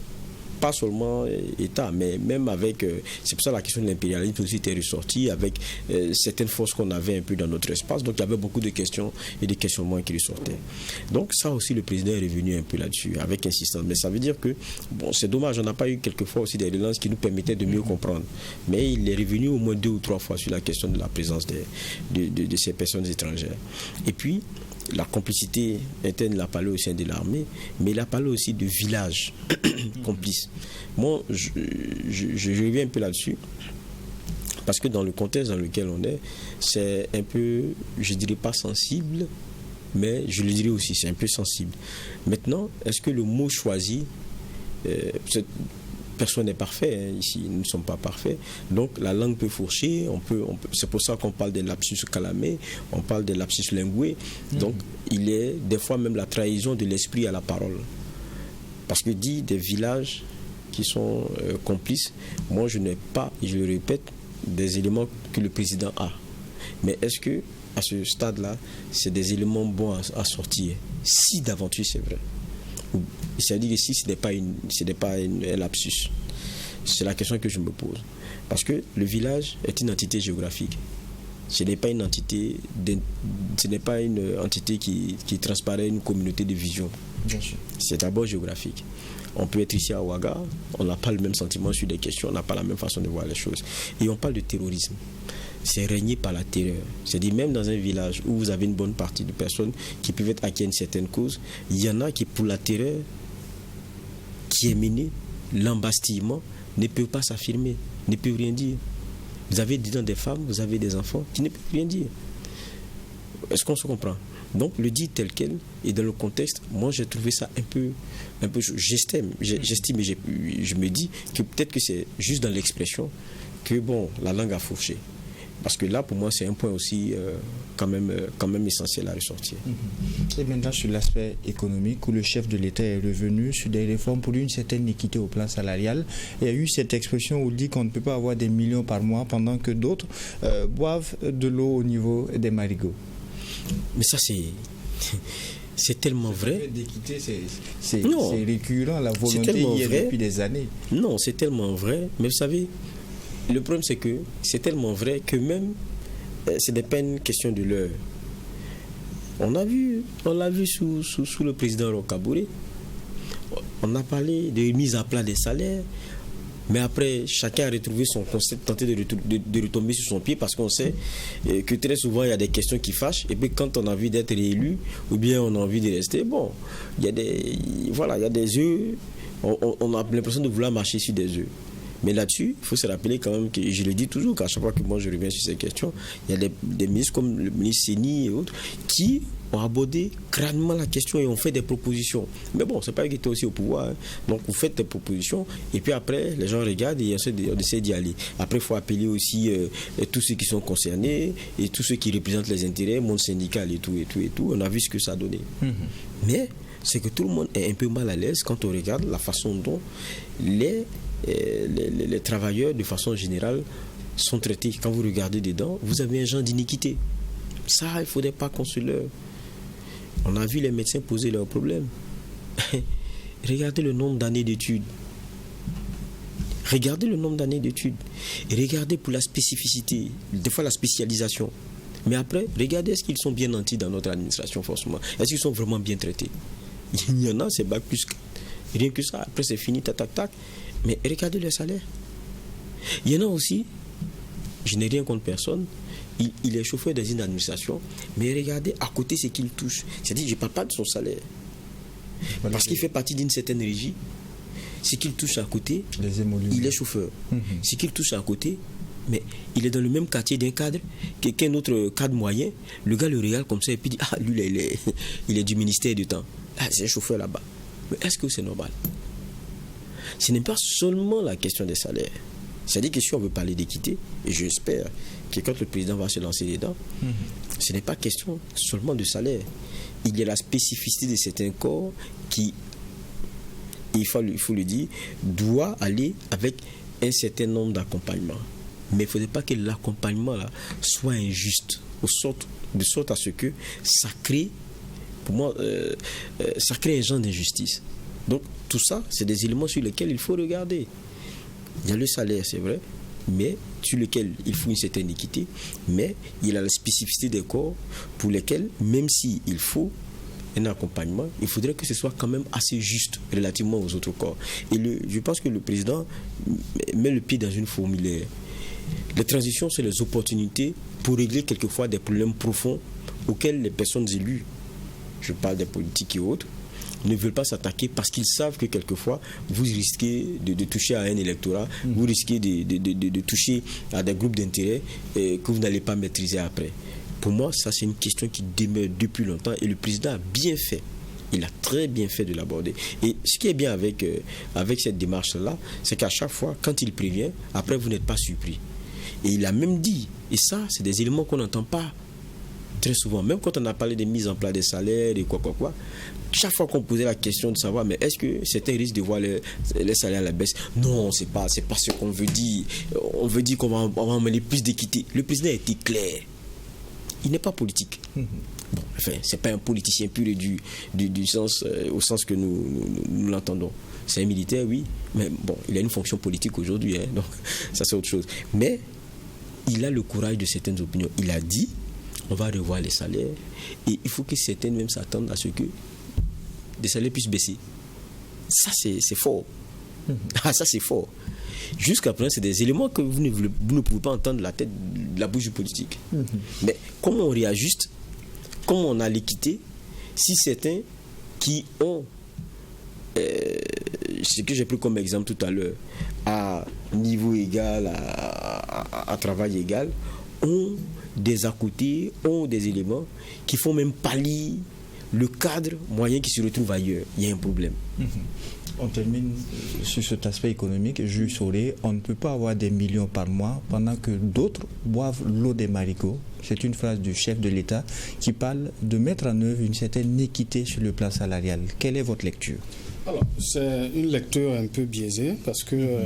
pas seulement État, mais même avec, c'est pour ça la question de l'impérialisme aussi était ressortie, avec certaines forces qu'on avait un peu dans notre espace, donc il y avait beaucoup de questions et des questionnements qui ressortaient. Donc ça aussi, le président est revenu un peu là-dessus, avec insistance, mais ça veut dire que, bon, c'est dommage, on n'a pas eu quelquefois aussi des relances qui nous permettaient de mieux comprendre, mais il est revenu au moins 2 ou 3 fois sur la question de la présence de ces personnes étrangères. Et puis, la complicité interne, il a parlé au sein de l'armée, mais il a parlé aussi de villages complices. Moi, je reviens un peu là-dessus, parce que dans le contexte dans lequel on est, c'est un peu, je dirais pas sensible, mais je le dirais aussi, c'est un peu sensible. Maintenant, est-ce que le mot choisi, personne n'est parfait, hein, ici, nous ne sommes pas parfaits. Donc la langue peut fourcher, c'est pour ça qu'on parle des lapsus calamés, on parle des lapsus lingués. Donc il est des fois même la trahison de l'esprit à la parole. Parce que dit des villages qui sont complices, moi je n'ai pas, et je le répète, des éléments que le président a. Mais est-ce que à ce stade-là, c'est des éléments bons à sortir? Si d'aventure c'est vrai. C'est-à-dire que si ce n'est pas un lapsus, c'est la question que je me pose. Parce que le village est une entité géographique. Ce n'est pas une entité, qui transparaît une communauté de vision. C'est d'abord géographique. On peut être ici à Ouaga, on n'a pas le même sentiment sur des questions, on n'a pas la même façon de voir les choses. Et on parle de terrorisme. C'est régné par la terreur. C'est-à-dire même dans un village où vous avez une bonne partie de personnes qui peuvent être acquises à une certaine cause, il y en a qui, pour la terreur qui est menée, l'embastillement, ne peuvent pas s'affirmer, ne peuvent rien dire. Vous avez dedans des femmes, vous avez des enfants qui ne peuvent rien dire. Est-ce qu'on se comprend? Donc le dit tel quel, et dans le contexte, moi j'ai trouvé ça un peu j'estime et je me dis que peut-être que c'est juste dans l'expression que bon, la langue a fourché. Parce que là, pour moi, c'est un point aussi quand même essentiel à ressortir. Et maintenant, sur l'aspect économique, où le chef de l'État est revenu sur des réformes pour une certaine équité au plan salarial. Il y a eu cette expression où il dit qu'on ne peut pas avoir des millions par mois pendant que d'autres boivent de l'eau au niveau des marigots. Mais ça, c'est tellement vrai. D'équité, c'est récurrent, la volonté y est depuis des années. Non, c'est tellement vrai. Mais vous savez, le problème, c'est que c'est tellement vrai que même, ce n'est pas une question de l'heure. On l'a vu sous le président Roch-Kaboré. On a parlé de mise à plat des salaires, mais après, chacun a retrouvé son concept, tenté de retomber sur son pied, parce qu'on sait que très souvent, il y a des questions qui fâchent, et puis quand on a envie d'être réélu, ou bien on a envie de rester, bon, il y a des œufs, on a l'impression de vouloir marcher sur des œufs. Mais là-dessus, il faut se rappeler quand même, que je le dis toujours, qu'à chaque fois que moi je reviens sur ces questions, il y a des ministres comme le ministre Séni et autres qui ont abordé crânement la question et ont fait des propositions. Mais bon, c'est pas eux qui étaient aussi au pouvoir. Hein. Donc vous faites des propositions et puis après, les gens regardent et on essaie d'y aller. Après, il faut appeler aussi tous ceux qui sont concernés et tous ceux qui représentent les intérêts, monde syndical et tout. On a vu ce que ça a donné. Mais c'est que tout le monde est un peu mal à l'aise quand on regarde la façon dont les travailleurs, de façon générale, sont traités. Quand vous regardez dedans, vous avez un genre d'iniquité. Ça, il ne faudrait pas qu'on se leurre. On a vu les médecins poser leurs problèmes. Regardez le nombre d'années d'études. Regardez le nombre d'années d'études. Et regardez pour la spécificité, des fois la spécialisation. Mais après, regardez est-ce qu'ils sont bien nantis dans notre administration, forcément. Est-ce qu'ils sont vraiment bien traités? Il y en a, c'est bac plus. Rien que ça. Après, c'est fini, tac. Mais regardez le salaire. Il y en a aussi, je n'ai rien contre personne, il est chauffeur dans une administration, mais regardez à côté ce qu'il touche. C'est-à-dire, je ne parle pas de son salaire. Parce qu'il fait partie d'une certaine régie. Ce qu'il touche à côté, il est chauffeur. Ce qu'il touche à côté, mais il est dans le même quartier d'un cadre qu'un autre cadre moyen. Le gars le regarde comme ça et puis dit, ah, lui, il est du ministère du temps. Ah, c'est un chauffeur là-bas. Mais est-ce que c'est normal? Ce n'est pas seulement la question des salaires. C'est-à-dire que si on veut parler d'équité, et j'espère que quand le président va se lancer dedans, ce n'est pas question seulement de salaire. Il y a la spécificité de certains corps qui, il faut le dire, doit aller avec un certain nombre d'accompagnements. Mais il ne faudrait pas que l'accompagnement là soit injuste, de sorte à ce que ça crée, pour moi, ça crée un genre d'injustice. Donc tout ça, c'est des éléments sur lesquels il faut regarder. Il y a le salaire, c'est vrai, mais sur lequel il faut une certaine équité, mais il y a la spécificité des corps pour lesquels, même s'il faut un accompagnement, il faudrait que ce soit quand même assez juste relativement aux autres corps. Et je pense que le président met le pied dans une fourmilière. Les transitions, c'est les opportunités pour régler quelquefois des problèmes profonds auxquels les personnes élues, je parle des politiques et autres, ne veulent pas s'attaquer parce qu'ils savent que quelquefois vous risquez de toucher à un électorat, vous risquez de toucher à des groupes d'intérêt que vous n'allez pas maîtriser après. Pour moi, ça c'est une question qui demeure depuis longtemps et le président a bien fait. Il a très bien fait de l'aborder. Et ce qui est bien avec cette démarche-là, c'est qu'à chaque fois, quand il prévient, après vous n'êtes pas surpris. Et il a même dit, et ça c'est des éléments qu'on n'entend pas très souvent, même quand on a parlé des mises en place des salaires et quoi, chaque fois qu'on posait la question de savoir, mais est-ce que certains risquent de voir les salaires à la baisse? Non, c'est pas ce qu'on veut dire. On veut dire qu'on va emmener plus d'équité. Le président a été clair. Il n'est pas politique. Bon, enfin, c'est pas un politicien pur et du sens, au sens que nous l'entendons. C'est un militaire, oui, mais bon, il a une fonction politique aujourd'hui, hein, donc ça c'est autre chose. Mais il a le courage de certaines opinions. Il a dit, on va revoir les salaires, et il faut que certains même s'attendent à ce que les salaires puissent baisser. Ça c'est fort. Ah, ça c'est fort. Jusqu'à présent, c'est des éléments que vous ne pouvez pas entendre de la bouche du politique. Mais comment on réajuste, comment on a l'équité, si certains qui ont, ce que j'ai pris comme exemple tout à l'heure, à niveau égal, à travail égal, ont des à côté, ont des éléments qui font même pâlir le cadre moyen qui se retrouve ailleurs. Il y a un problème. On termine sur cet aspect économique. Jules Soré, on ne peut pas avoir des millions par mois pendant que d'autres boivent l'eau des marigots. C'est une phrase du chef de l'État qui parle de mettre en œuvre une certaine équité sur le plan salarial. Quelle est votre lecture? Alors, c'est une lecture un peu biaisée parce que,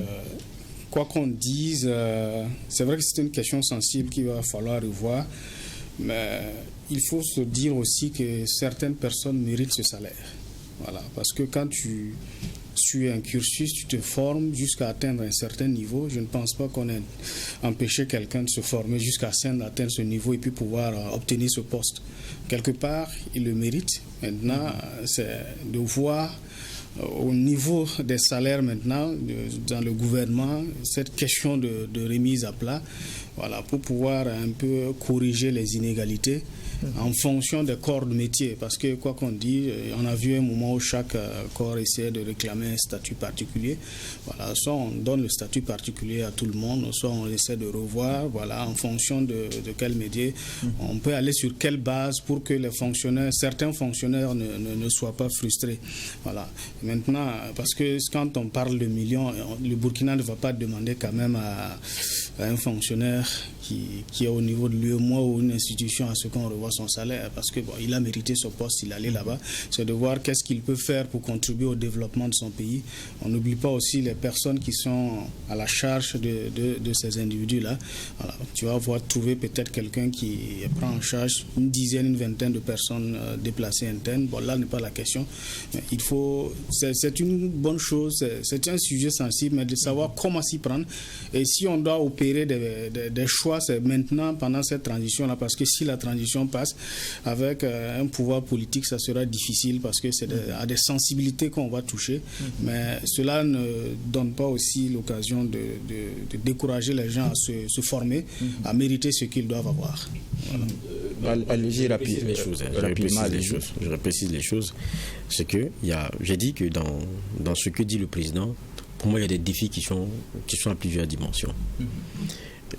quoi qu'on dise, c'est vrai que c'est une question sensible qu'il va falloir revoir, mais il faut se dire aussi que certaines personnes méritent ce salaire. Voilà, parce que quand tu suis un cursus, tu te formes jusqu'à atteindre un certain niveau. Je ne pense pas qu'on ait empêché quelqu'un de se former jusqu'à atteindre ce niveau et puis pouvoir obtenir ce poste. Quelque part, il le mérite. Maintenant, c'est de voir au niveau des salaires maintenant, dans le gouvernement, cette question de remise à plat, voilà, pour pouvoir un peu corriger les inégalités en fonction des corps de métier. Parce que, quoi qu'on dise, on a vu un moment où chaque corps essayait de réclamer un statut particulier. Voilà, soit on donne le statut particulier à tout le monde, soit on essaie de revoir, voilà, en fonction de quel métier. On peut aller sur quelle base pour que les fonctionnaires, certains fonctionnaires ne soient pas frustrés. Voilà. Maintenant, parce que quand on parle de millions, le Burkina ne va pas demander quand même à un fonctionnaire qui est au niveau de l'UEMOA ou une institution à ce qu'on revoie son salaire, parce que bon, il a mérité ce poste, il allait là-bas, c'est de voir qu'est-ce qu'il peut faire pour contribuer au développement de son pays. On n'oublie pas aussi les personnes qui sont à la charge de ces individus-là. Voilà. Tu vas voir trouver peut-être quelqu'un qui prend en charge une dizaine, une vingtaine de personnes déplacées internes. Bon, là n'est pas la question. Mais il faut, c'est une bonne chose, c'est un sujet sensible, mais de savoir comment s'y prendre. Et si on doit opérer des choix, c'est maintenant, pendant cette transition-là, parce que si la transition passe avec un pouvoir politique, ça sera difficile parce que c'est à des sensibilités qu'on va toucher. Mais cela ne donne pas aussi l'occasion de décourager les gens à se former, à mériter ce qu'ils doivent avoir. Voilà. Allez-y rapidement. Je reprécise les choses. C'est que j'ai dit que dans ce que dit le président, pour moi, il y a des défis qui sont à plusieurs dimensions.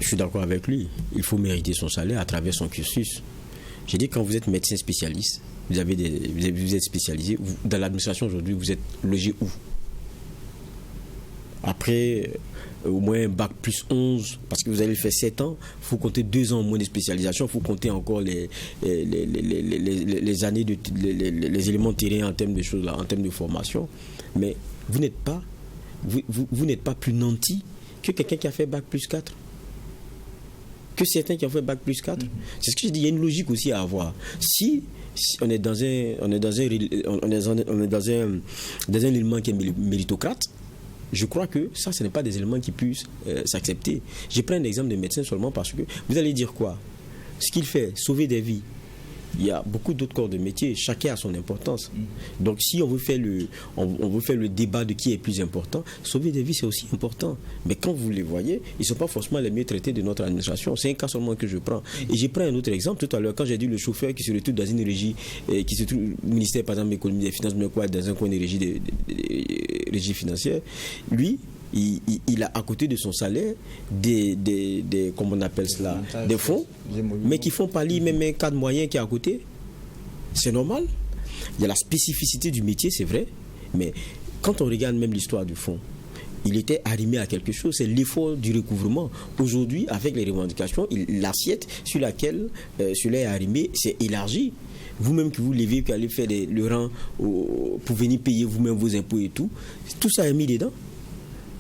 Je suis d'accord avec lui. Il faut mériter son salaire à travers son cursus. J'ai dit, quand vous êtes médecin spécialiste, vous êtes spécialisé, dans l'administration aujourd'hui, vous êtes logé où? Après au moins un bac plus 11, parce que vous allez faire 7 ans, il faut compter 2 ans au moins de spécialisation, il faut compter encore les années, les éléments terrain en termes de choses là, en termes de formation. Mais vous n'êtes pas plus nanti que quelqu'un qui a fait bac plus 4. que certains qui ont fait bac plus 4. C'est ce que je dis, il y a une logique aussi à avoir. Si on est dans un élément qui est méritocrate, je crois que ça, ce n'est pas des éléments qui puissent s'accepter. Je prends un exemple de médecin seulement parce que vous allez dire quoi? Ce qu'il fait, sauver des vies. Il y a beaucoup d'autres corps de métier, chacun a son importance. Donc si on veut faire le débat de qui est plus important, sauver des vies c'est aussi important. Mais quand vous les voyez, ils ne sont pas forcément les mieux traités de notre administration. C'est un cas seulement que je prends. Et j'ai pris un autre exemple tout à l'heure, quand j'ai dit le chauffeur qui se retrouve dans une régie, qui se trouve au ministère par exemple de l'économie des finances, mais quoi, dans un coin de régie financière, lui, il a à côté de son salaire des comment on appelle cela, des fonds, mais qui font pâlir même un cadre moyen qui est à côté. C'est normal. Il y a la spécificité du métier, c'est vrai, mais quand on regarde même l'histoire du fonds, il était arrimé à quelque chose, c'est l'effort du recouvrement. Aujourd'hui, avec les revendications, l'assiette sur laquelle cela est arrimé, c'est élargi. Vous-même qui vous levez, qui allez faire le rang pour venir payer vous-même vos impôts et tout ça est mis dedans.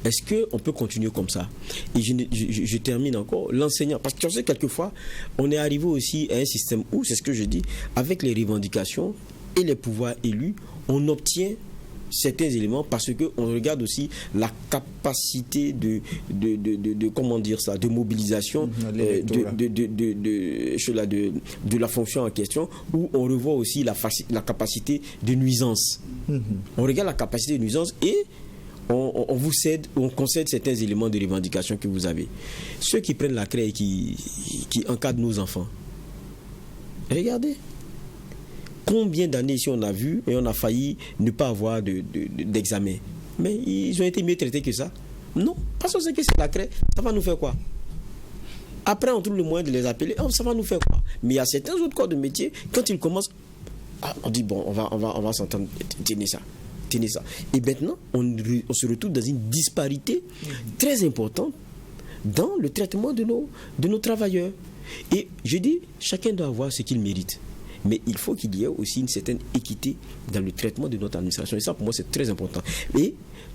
Est-ce qu'on peut continuer comme ça? Et je termine encore. L'enseignant, parce que tu sais, quelquefois, on est arrivé aussi à un système où, c'est ce que je dis, avec les revendications et les pouvoirs élus, on obtient certains éléments parce qu'on regarde aussi la capacité de comment dire ça, de mobilisation de la fonction en question, où on revoit aussi la capacité de nuisance. On regarde la capacité de nuisance et on vous cède, on concède certains éléments de revendication que vous avez. Ceux qui prennent la craie et qui encadrent nos enfants, regardez combien d'années ici on a vu et on a failli ne pas avoir d'examen. Mais ils ont été mieux traités que ça? Non, parce qu'on sait que c'est la craie, ça va nous faire quoi? Après on trouve le moyen de les appeler, ça va nous faire quoi? Mais il y a certains autres corps de métier, quand ils commencent, on dit bon, on va s'entendre, tenez ça. Et maintenant, on se retrouve dans une disparité très importante dans le traitement de nos travailleurs. Et je dis, chacun doit avoir ce qu'il mérite. Mais il faut qu'il y ait aussi une certaine équité dans le traitement de notre administration. Et ça, pour moi, c'est très important. Et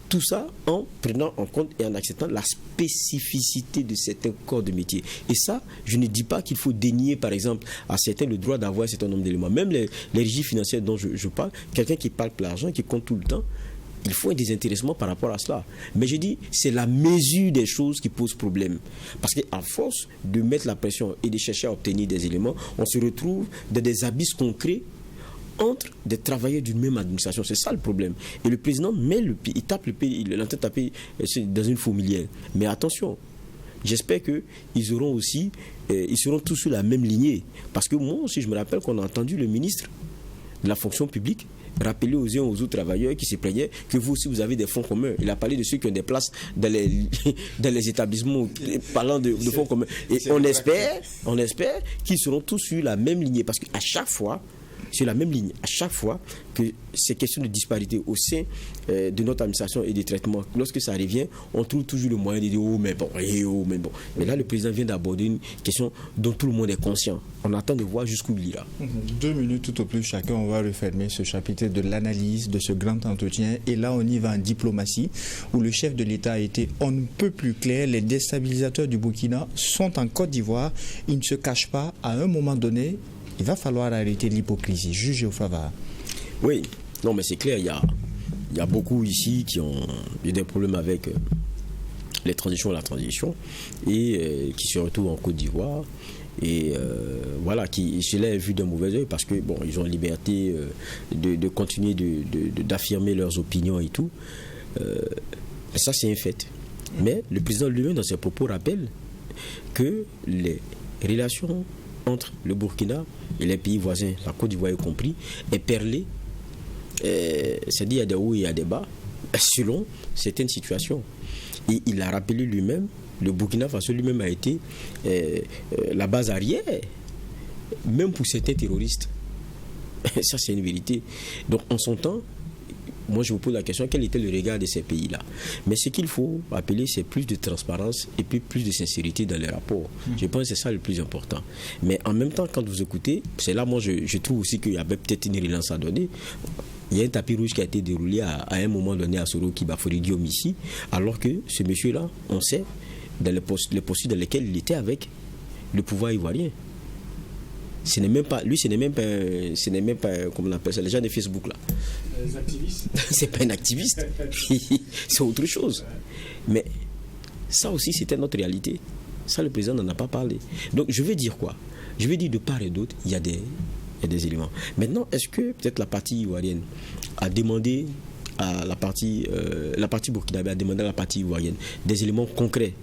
tout ça en prenant en compte et en acceptant la spécificité de certains corps de métier. Et ça, je ne dis pas qu'il faut dénier, par exemple, à certains le droit d'avoir un certain nombre d'éléments. Même les régies financières dont je parle, quelqu'un qui parle de l'argent, qui compte tout le temps, il faut un désintéressement par rapport à cela. Mais je dis, c'est la mesure des choses qui pose problème. Parce qu'à force de mettre la pression et de chercher à obtenir des éléments, on se retrouve dans des abysses concrets entre des travailleurs d'une même administration. C'est ça le problème. Et le président il tape le pays, il est en train de taper dans une fourmilière. Mais attention, j'espère qu'ils auront aussi, ils seront tous sur la même lignée. Parce que moi aussi, je me rappelle qu'on a entendu le ministre de la fonction publique rappeler aux uns aux autres travailleurs qui se plaignaient que vous aussi vous avez des fonds communs. Il a parlé de ceux qui ont des places dans les établissements parlant de fonds communs. Et on espère qu'ils seront tous sur la même lignée. Parce qu'à chaque fois, sur la même ligne, à chaque fois que ces questions de disparité au sein de notre administration et des traitements, lorsque ça revient, on trouve toujours le moyen de dire mais bon. Mais là, le président vient d'aborder une question dont tout le monde est conscient. On attend de voir jusqu'où il ira. 2 minutes tout au plus, chacun, on va refermer ce chapitre de l'analyse de ce grand entretien. Et là, on y va en diplomatie, où le chef de l'État a été on ne peut plus clair. Les déstabilisateurs du Burkina sont en Côte d'Ivoire. Ils ne se cachent pas. À un moment donné, il va falloir arrêter l'hypocrisie. Juge au faveur. Oui, non, mais c'est clair, il y a beaucoup ici qui ont eu des problèmes avec les transitions et la transition, et qui se retrouvent en Côte d'Ivoire. Et voilà, je l'ai vu d'un mauvais œil parce que bon, ils ont liberté de continuer d'affirmer leurs opinions et tout. Ça, c'est un fait. Mais le président lui-même, dans ses propos, rappelle que les relations entre le Burkina et les pays voisins, la Côte d'Ivoire y compris, est perlée. C'est-à-dire il y a des hauts et il y a des bas, selon certaines situations. Et il a rappelé lui-même, le Burkina Faso lui-même a été la base arrière, même pour certains terroristes. Ça, c'est une vérité. Donc, en son temps, moi, je vous pose la question, quel était le regard de ces pays-là? Mais ce qu'il faut appeler, c'est plus de transparence et puis plus de sincérité dans les rapports. Je pense que c'est ça le plus important. Mais en même temps, quand vous écoutez, c'est là, moi, je trouve aussi qu'il y avait peut-être une relance à donner. Il y a un tapis rouge qui a été déroulé à un moment donné à Soroki Bafori Guillaume ici, alors que ce monsieur-là, on sait, dans les postes dans lesquels il était avec le pouvoir ivoirien. Ce n'est même pas, comment on appelle ça, les gens de Facebook là. Les activistes. C'est pas un activiste, c'est autre chose. Mais ça aussi, c'était notre réalité. Ça, le président n'en a pas parlé. Donc, je veux dire quoi? Je veux dire, de part et d'autre, il y a des éléments. Maintenant, est-ce que peut-être la partie ivoirienne a demandé à la partie burkinabé a demandé à la partie ivoirienne des éléments concrets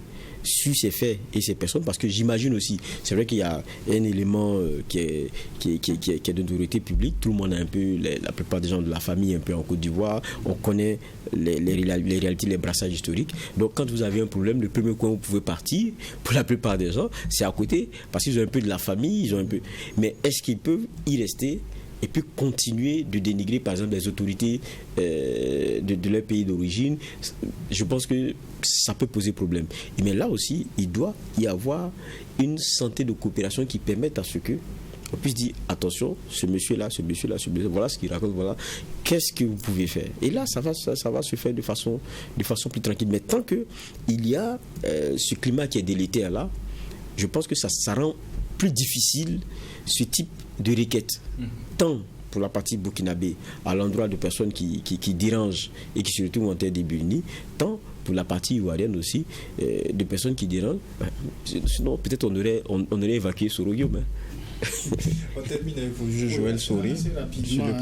sur ces faits et ces personnes, parce que j'imagine aussi, c'est vrai qu'il y a un élément qui est de notoriété publique, tout le monde a un peu, la plupart des gens de la famille un peu en Côte d'Ivoire, on connaît les réalités, les brassages historiques. Donc quand vous avez un problème, le premier coin où vous pouvez partir, pour la plupart des gens, c'est à côté, parce qu'ils ont un peu de la famille, ils ont un peu... Mais est-ce qu'ils peuvent y rester et puis continuer de dénigrer par exemple les autorités de leur pays d'origine? Je pense que ça peut poser problème. Mais là aussi, il doit y avoir une santé de coopération qui permette à ce que on puisse dire, attention, ce monsieur-là, voilà ce qu'il raconte, voilà, qu'est-ce que vous pouvez faire? Et là, ça va se faire de façon plus tranquille. Mais tant qu'il y a ce climat qui est délétère là, je pense que ça rend plus difficile ce type de requête. Tant pour la partie burkinabé à l'endroit de personnes qui dérangent et qui se retrouvent en terre débunie, tant pour la partie ivoirienne aussi, de personnes qui dérangent. Sinon, peut-être on aurait évacué ce royaume. On termine avec vous, Joël Souris.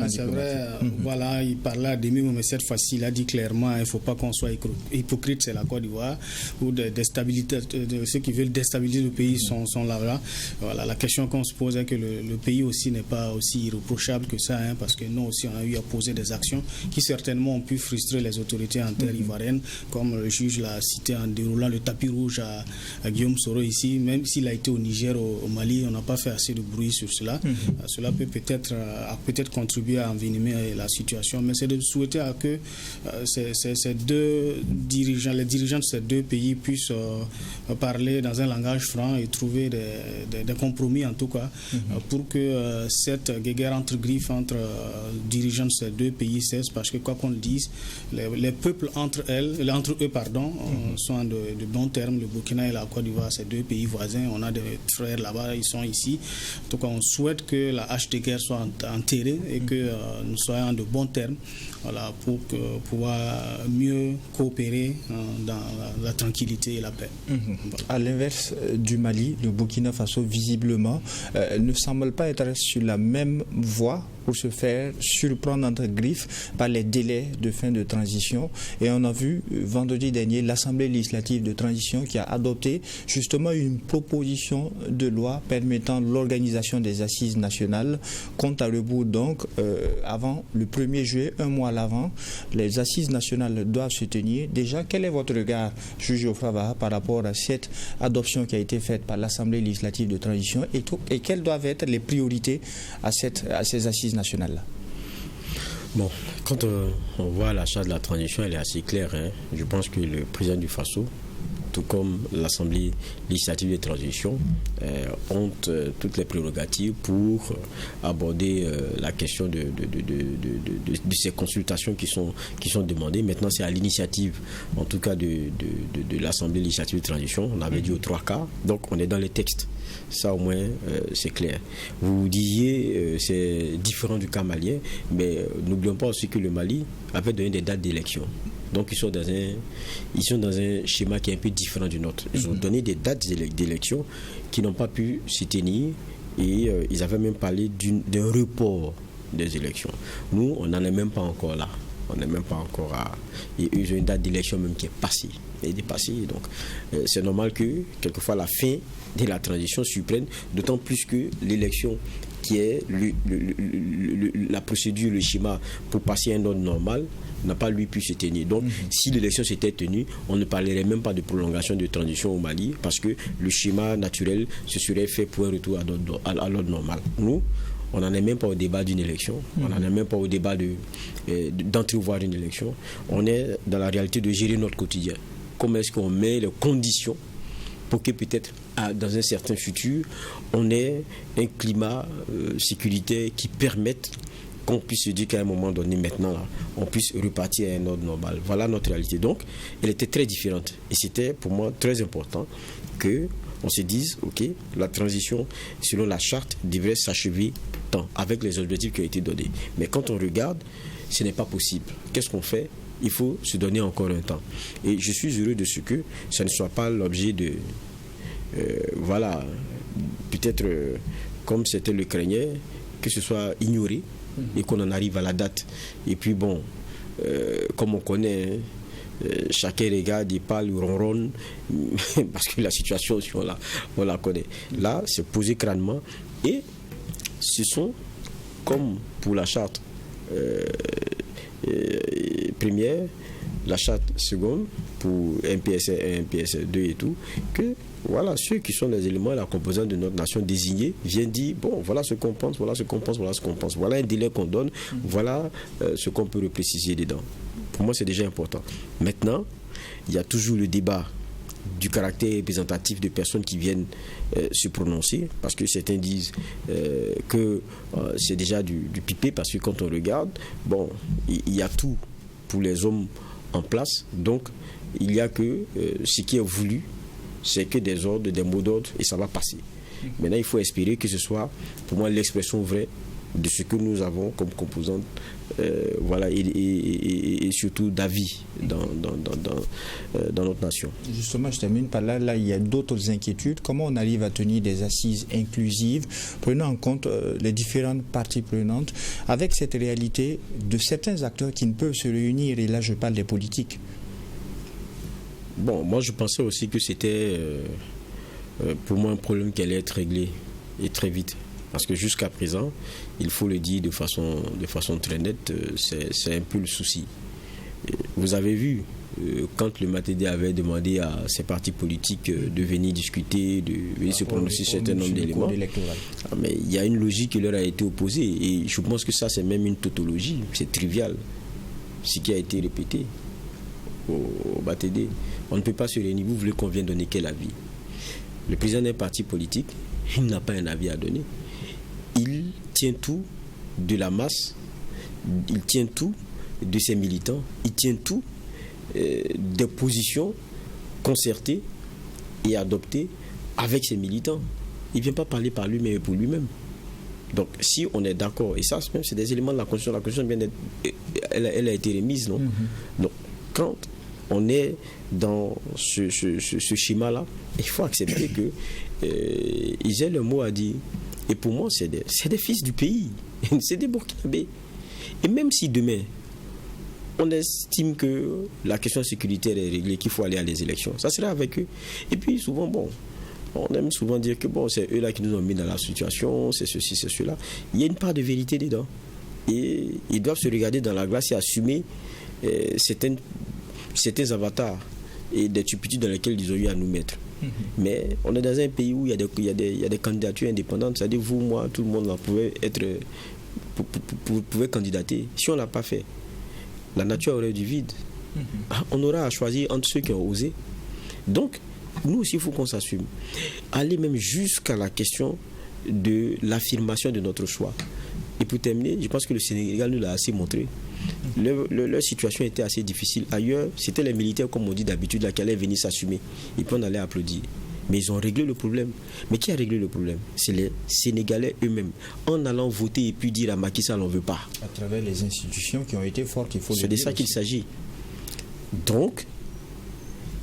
C'est vrai, voilà, il parlait à demi-mot, mais cette fois-ci, il a dit clairement, il ne faut pas qu'on soit hypocrite, c'est la Côte d'Ivoire, où ceux qui veulent déstabiliser le pays sont là. Voilà, la question qu'on se pose est que le pays aussi n'est pas aussi irréprochable que ça, parce que nous aussi, on a eu à poser des actions qui certainement ont pu frustrer les autorités en terre ivoirienne, comme le juge l'a cité en déroulant le tapis rouge à Guillaume Soro ici, même s'il a été au Niger, au Mali, on n'a pas fait assez de bruit sur cela. Cela peut peut-être contribuer à envenimer la situation, mais c'est de souhaiter à que ces deux dirigeants, les dirigeants de ces deux pays puissent parler dans un langage franc et trouver des compromis en tout cas, pour que cette guerre entre griffes entre dirigeants de ces deux pays cesse, parce que quoi qu'on le dise, les peuples entre eux sont en de bons termes. Le Burkina et la Côte d'Ivoire, ces deux pays voisins, on a des frères là-bas, ils sont ici. En tout cas, on souhaite que la hache de guerre soit enterrée et que nous soyons en de bons termes, voilà, pour pouvoir mieux coopérer dans la tranquillité et la paix. Voilà. À l'inverse du Mali, le Burkina Faso, visiblement, ne semble pas être sur la même voie pour se faire surprendre entre griffes par les délais de fin de transition. Et on a vu vendredi dernier l'Assemblée législative de transition qui a adopté justement une proposition de loi permettant l'organisation des assises nationales. Compte à rebours donc, avant le 1er juillet, un mois à l'avant, les assises nationales doivent se tenir. Déjà, quel est votre regard, juge Geoffroy Baha, par rapport à cette adoption qui a été faite par l'Assemblée législative de transition et quelles doivent être les priorités à ces assises nationales-là? Bon, quand on voit la charte de la transition, elle est assez claire. Je pense que le président du Faso, tout comme l'Assemblée législative de transition, ont toutes les prérogatives pour aborder la question de ces consultations qui sont demandées. Maintenant, c'est à l'initiative, en tout cas, de l'Assemblée législative de transition. On avait dit aux 3 quarts, donc on est dans les textes. Ça, au moins, c'est clair. Vous disiez, c'est différent du cas malien, mais n'oublions pas aussi que le Mali avait donné des dates d'élection. Donc, ils sont dans un schéma qui est un peu différent du nôtre. Ils ont donné des dates d'élection qui n'ont pas pu se tenir et ils avaient même parlé d'un report des élections. Nous, on n'en est même pas encore là. On n'est même pas encore à... Et ils ont une date d'élection même qui est passée. Elle est dépassée. Donc, c'est normal que, quelquefois, la fin de la transition surprenne, d'autant plus que l'élection qui est la procédure, le schéma pour passer à un ordre normal, n'a pas lui pu se tenir. Donc, si l'élection s'était tenue, on ne parlerait même pas de prolongation de transition au Mali, parce que le schéma naturel se serait fait pour un retour à l'ordre normal. Nous, on n'en est même pas au débat d'une élection, on n'en est même pas au débat d'entrevoir une élection. On est dans la réalité de gérer notre quotidien. Comment est-ce qu'on met les conditions pour que peut-être dans un certain futur, on ait un climat sécuritaire qui permette qu'on puisse se dire qu'à un moment donné, maintenant, là, on puisse repartir à un ordre normal. Voilà notre réalité. Donc, elle était très différente. Et c'était pour moi très important que on se dise, ok, la transition selon la charte devrait s'achever avec les objectifs qui ont été donnés. Mais quand on regarde, ce n'est pas possible. Qu'est-ce qu'on fait? Il faut se donner encore un temps. Et je suis heureux de ce que ça ne soit pas l'objet de... voilà, peut-être comme c'était le craignait, que ce soit ignoré et qu'on en arrive à la date. Et puis bon, comme on connaît, chacun regarde et parle, ronronne, parce que la situation aussi, on la connaît. Là, c'est posé crânement. Et ce sont, comme pour la charte première, la charte seconde, pour MPSR 1, MPSR 2 et tout, que voilà, ceux qui sont les éléments, la composante de notre nation désignée, viennent dire, bon, voilà ce qu'on pense, voilà ce qu'on pense, voilà ce qu'on pense. Voilà un délai qu'on donne, voilà ce qu'on peut repréciser dedans. Pour moi, c'est déjà important. Maintenant, il y a toujours le débat du caractère représentatif de personnes qui viennent se prononcer, parce que certains disent que c'est déjà du pipé, parce que quand on regarde, bon, il y a tout pour les hommes en place, donc il n'y a que ce qui est voulu, c'est que des ordres, des mots d'ordre, et ça va passer. Maintenant, il faut espérer que ce soit, pour moi, l'expression vraie de ce que nous avons comme composante, voilà, et surtout d'avis dans notre nation. Justement, je termine par là. Là, il y a d'autres inquiétudes. Comment on arrive à tenir des assises inclusives, prenant en compte les différentes parties prenantes, avec cette réalité de certains acteurs qui ne peuvent se réunir, et là, je parle des politiques. Bon, moi, je pensais aussi que c'était, pour moi, un problème qui allait être réglé, et très vite. Parce que jusqu'à présent, il faut le dire de façon très nette, c'est un peu le souci. Vous avez vu, quand le MATD avait demandé à ses partis politiques de venir discuter, de venir se prononcer sur un certain nombre d'éléments, mais il y a une logique qui leur a été opposée. Et je pense que ça, c'est même une tautologie. C'est trivial, ce qui a été répété au MATD. On ne peut pas se réunir. Vous voulez qu'on vienne donner quel avis? Le président d'un parti politique, il n'a pas un avis à donner. Il tient tout de la masse, il tient tout de ses militants, il tient tout des positions concertées et adoptées avec ses militants. Il ne vient pas parler par lui, mais pour lui-même. Donc, si on est d'accord, et ça, c'est des éléments de la Constitution vient d'être, elle a été remise, non? Donc, quand on est dans ce schéma-là, il faut accepter que ils aient le mot à dire. Et pour moi, c'est des fils du pays. C'est des Burkinabés. Et même si demain, on estime que la question sécuritaire est réglée, qu'il faut aller à les élections, ça sera avec eux. Et puis souvent, bon, on aime souvent dire que bon, c'est eux là qui nous ont mis dans la situation, c'est ceci, c'est cela. Il y a une part de vérité dedans. Et ils doivent se regarder dans la glace et assumer certains avatars et des turpitudes dans lesquels ils ont eu à nous mettre. Mais on est dans un pays où il y a des candidatures indépendantes, c'est-à-dire vous, moi, tout le monde là pouvait candidater. Si on ne l'a pas fait, la nature aurait du vide. On aura à choisir entre ceux qui ont osé. Donc, nous aussi, il faut qu'on s'assume. Aller même jusqu'à la question de l'affirmation de notre choix. Et pour terminer, je pense que le Sénégal nous l'a assez montré. Leur situation était assez difficile. Ailleurs, c'était les militaires, comme on dit d'habitude, là, qui allaient venir s'assumer. Et puis on allait applaudir. Mais ils ont réglé le problème. Mais qui a réglé le problème? C'est les Sénégalais eux-mêmes. En allant voter et puis dire à Macky Sall, on ne veut pas. À travers les institutions qui ont été fortes, il faut le dire. C'est de ça qu'il s'agit. Donc,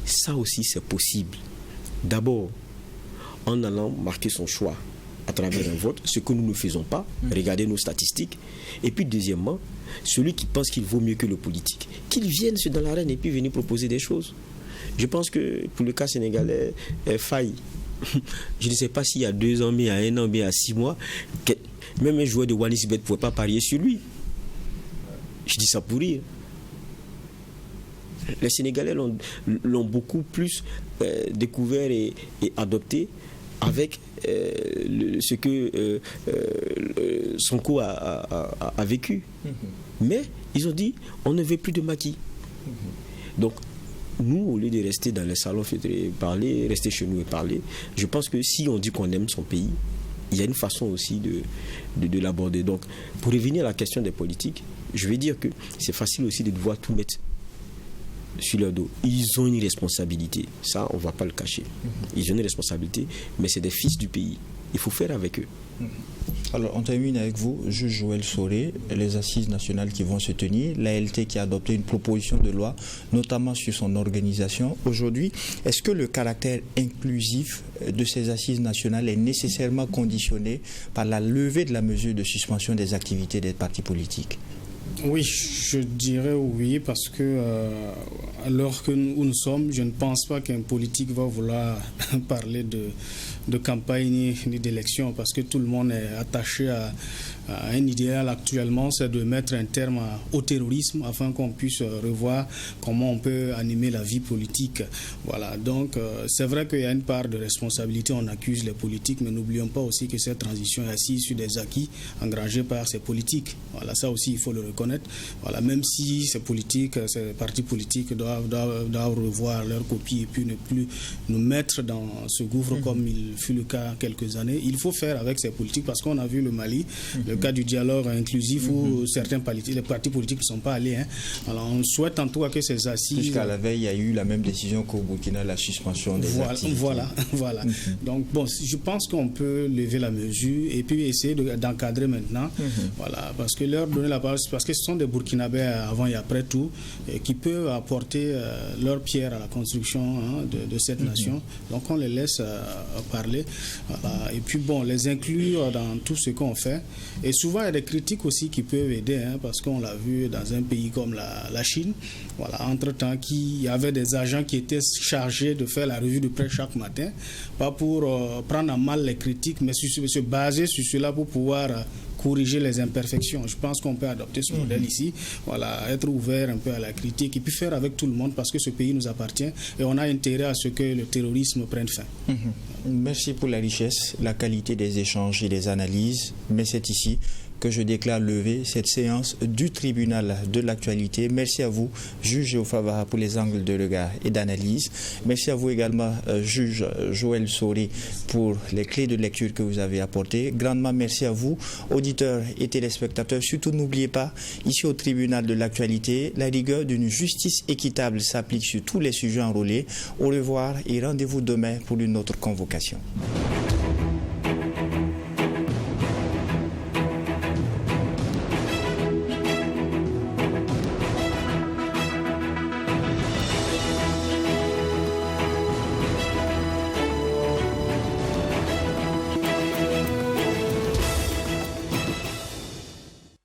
ça aussi, c'est possible. D'abord, en allant marquer son choix à travers un vote, ce que nous ne faisons pas, regardez nos statistiques. Et puis deuxièmement, celui qui pense qu'il vaut mieux que le politique, qu'il vienne dans l'arène et puis venir proposer des choses. Je pense que pour le cas sénégalais, Faye, je ne sais pas s'il y a 2 ans, mais il y a 1 an, mais il y a 6 mois, même un joueur de Wallis-Bet ne pouvait pas parier sur lui. Je dis ça pour rire. Les Sénégalais l'ont beaucoup plus découvert et adopté avec ce que Sonko a vécu. Mais ils ont dit, on ne veut plus de Macky. Donc, nous, au lieu de rester dans les salons, parler, rester chez nous et parler, je pense que si on dit qu'on aime son pays, il y a une façon aussi de l'aborder. Donc, pour revenir à la question des politiques, je vais dire que c'est facile aussi de devoir tout mettre sur leur dos. Ils ont une responsabilité. Ça, on ne va pas le cacher. Ils ont une responsabilité, mais c'est des fils du pays. Il faut faire avec eux. Alors, on termine avec vous, juge Joël Soré, les assises nationales qui vont se tenir, l'ALT qui a adopté une proposition de loi, notamment sur son organisation. Aujourd'hui, est-ce que le caractère inclusif de ces assises nationales est nécessairement conditionné par la levée de la mesure de suspension des activités des partis politiques ? Oui, je dirais oui, parce que à l'heure où nous sommes, je ne pense pas qu'un politique va vouloir parler de campagne ni d'élection, parce que tout le monde est attaché à un idéal actuellement, c'est de mettre un terme au terrorisme afin qu'on puisse revoir comment on peut animer la vie politique. Voilà, donc c'est vrai qu'il y a une part de responsabilité, on accuse les politiques, mais n'oublions pas aussi que cette transition est assise sur des acquis engrangés par ces politiques. Voilà, ça aussi il faut le reconnaître. Voilà, même si ces politiques, ces partis politiques doivent revoir leur copie et puis ne plus nous mettre dans ce gouffre comme il fut le cas quelques années, il faut faire avec ces politiques, parce qu'on a vu le Mali, le cas du dialogue inclusif où certains les partis politiques ne sont pas allés. Alors on souhaite en tout cas que ces assises... Jusqu'à la veille, il y a eu la même décision qu'au Burkina, la suspension des activités. Voilà. Donc bon, je pense qu'on peut lever la mesure et puis essayer d'encadrer maintenant. Voilà, parce que leur donner la parole, parce que ce sont des Burkinabés avant et après tout, qui peuvent apporter leur pierre à la construction de cette nation. Donc on les laisse parler. Voilà. Et puis bon, les inclure dans tout ce qu'on fait. Et souvent, il y a des critiques aussi qui peuvent aider, parce qu'on l'a vu dans un pays comme la Chine. Voilà, entre-temps, il y avait des agents qui étaient chargés de faire la revue de presse chaque matin, pas pour prendre en mal les critiques, mais se baser sur cela pour pouvoir corriger les imperfections. Je pense qu'on peut adopter ce modèle ici, voilà, être ouvert un peu à la critique et puis faire avec tout le monde, parce que ce pays nous appartient et on a intérêt à ce que le terrorisme prenne fin. Merci pour la richesse, la qualité des échanges et des analyses, mais c'est ici que je déclare lever cette séance du tribunal de l'actualité. Merci à vous, juge Geoffrey, pour les angles de regard et d'analyse. Merci à vous également, juge Joël Soré, pour les clés de lecture que vous avez apportées. Grandement merci à vous, auditeurs et téléspectateurs. Surtout, n'oubliez pas, ici au tribunal de l'actualité, la rigueur d'une justice équitable s'applique sur tous les sujets enrôlés. Au revoir et rendez-vous demain pour une autre convocation.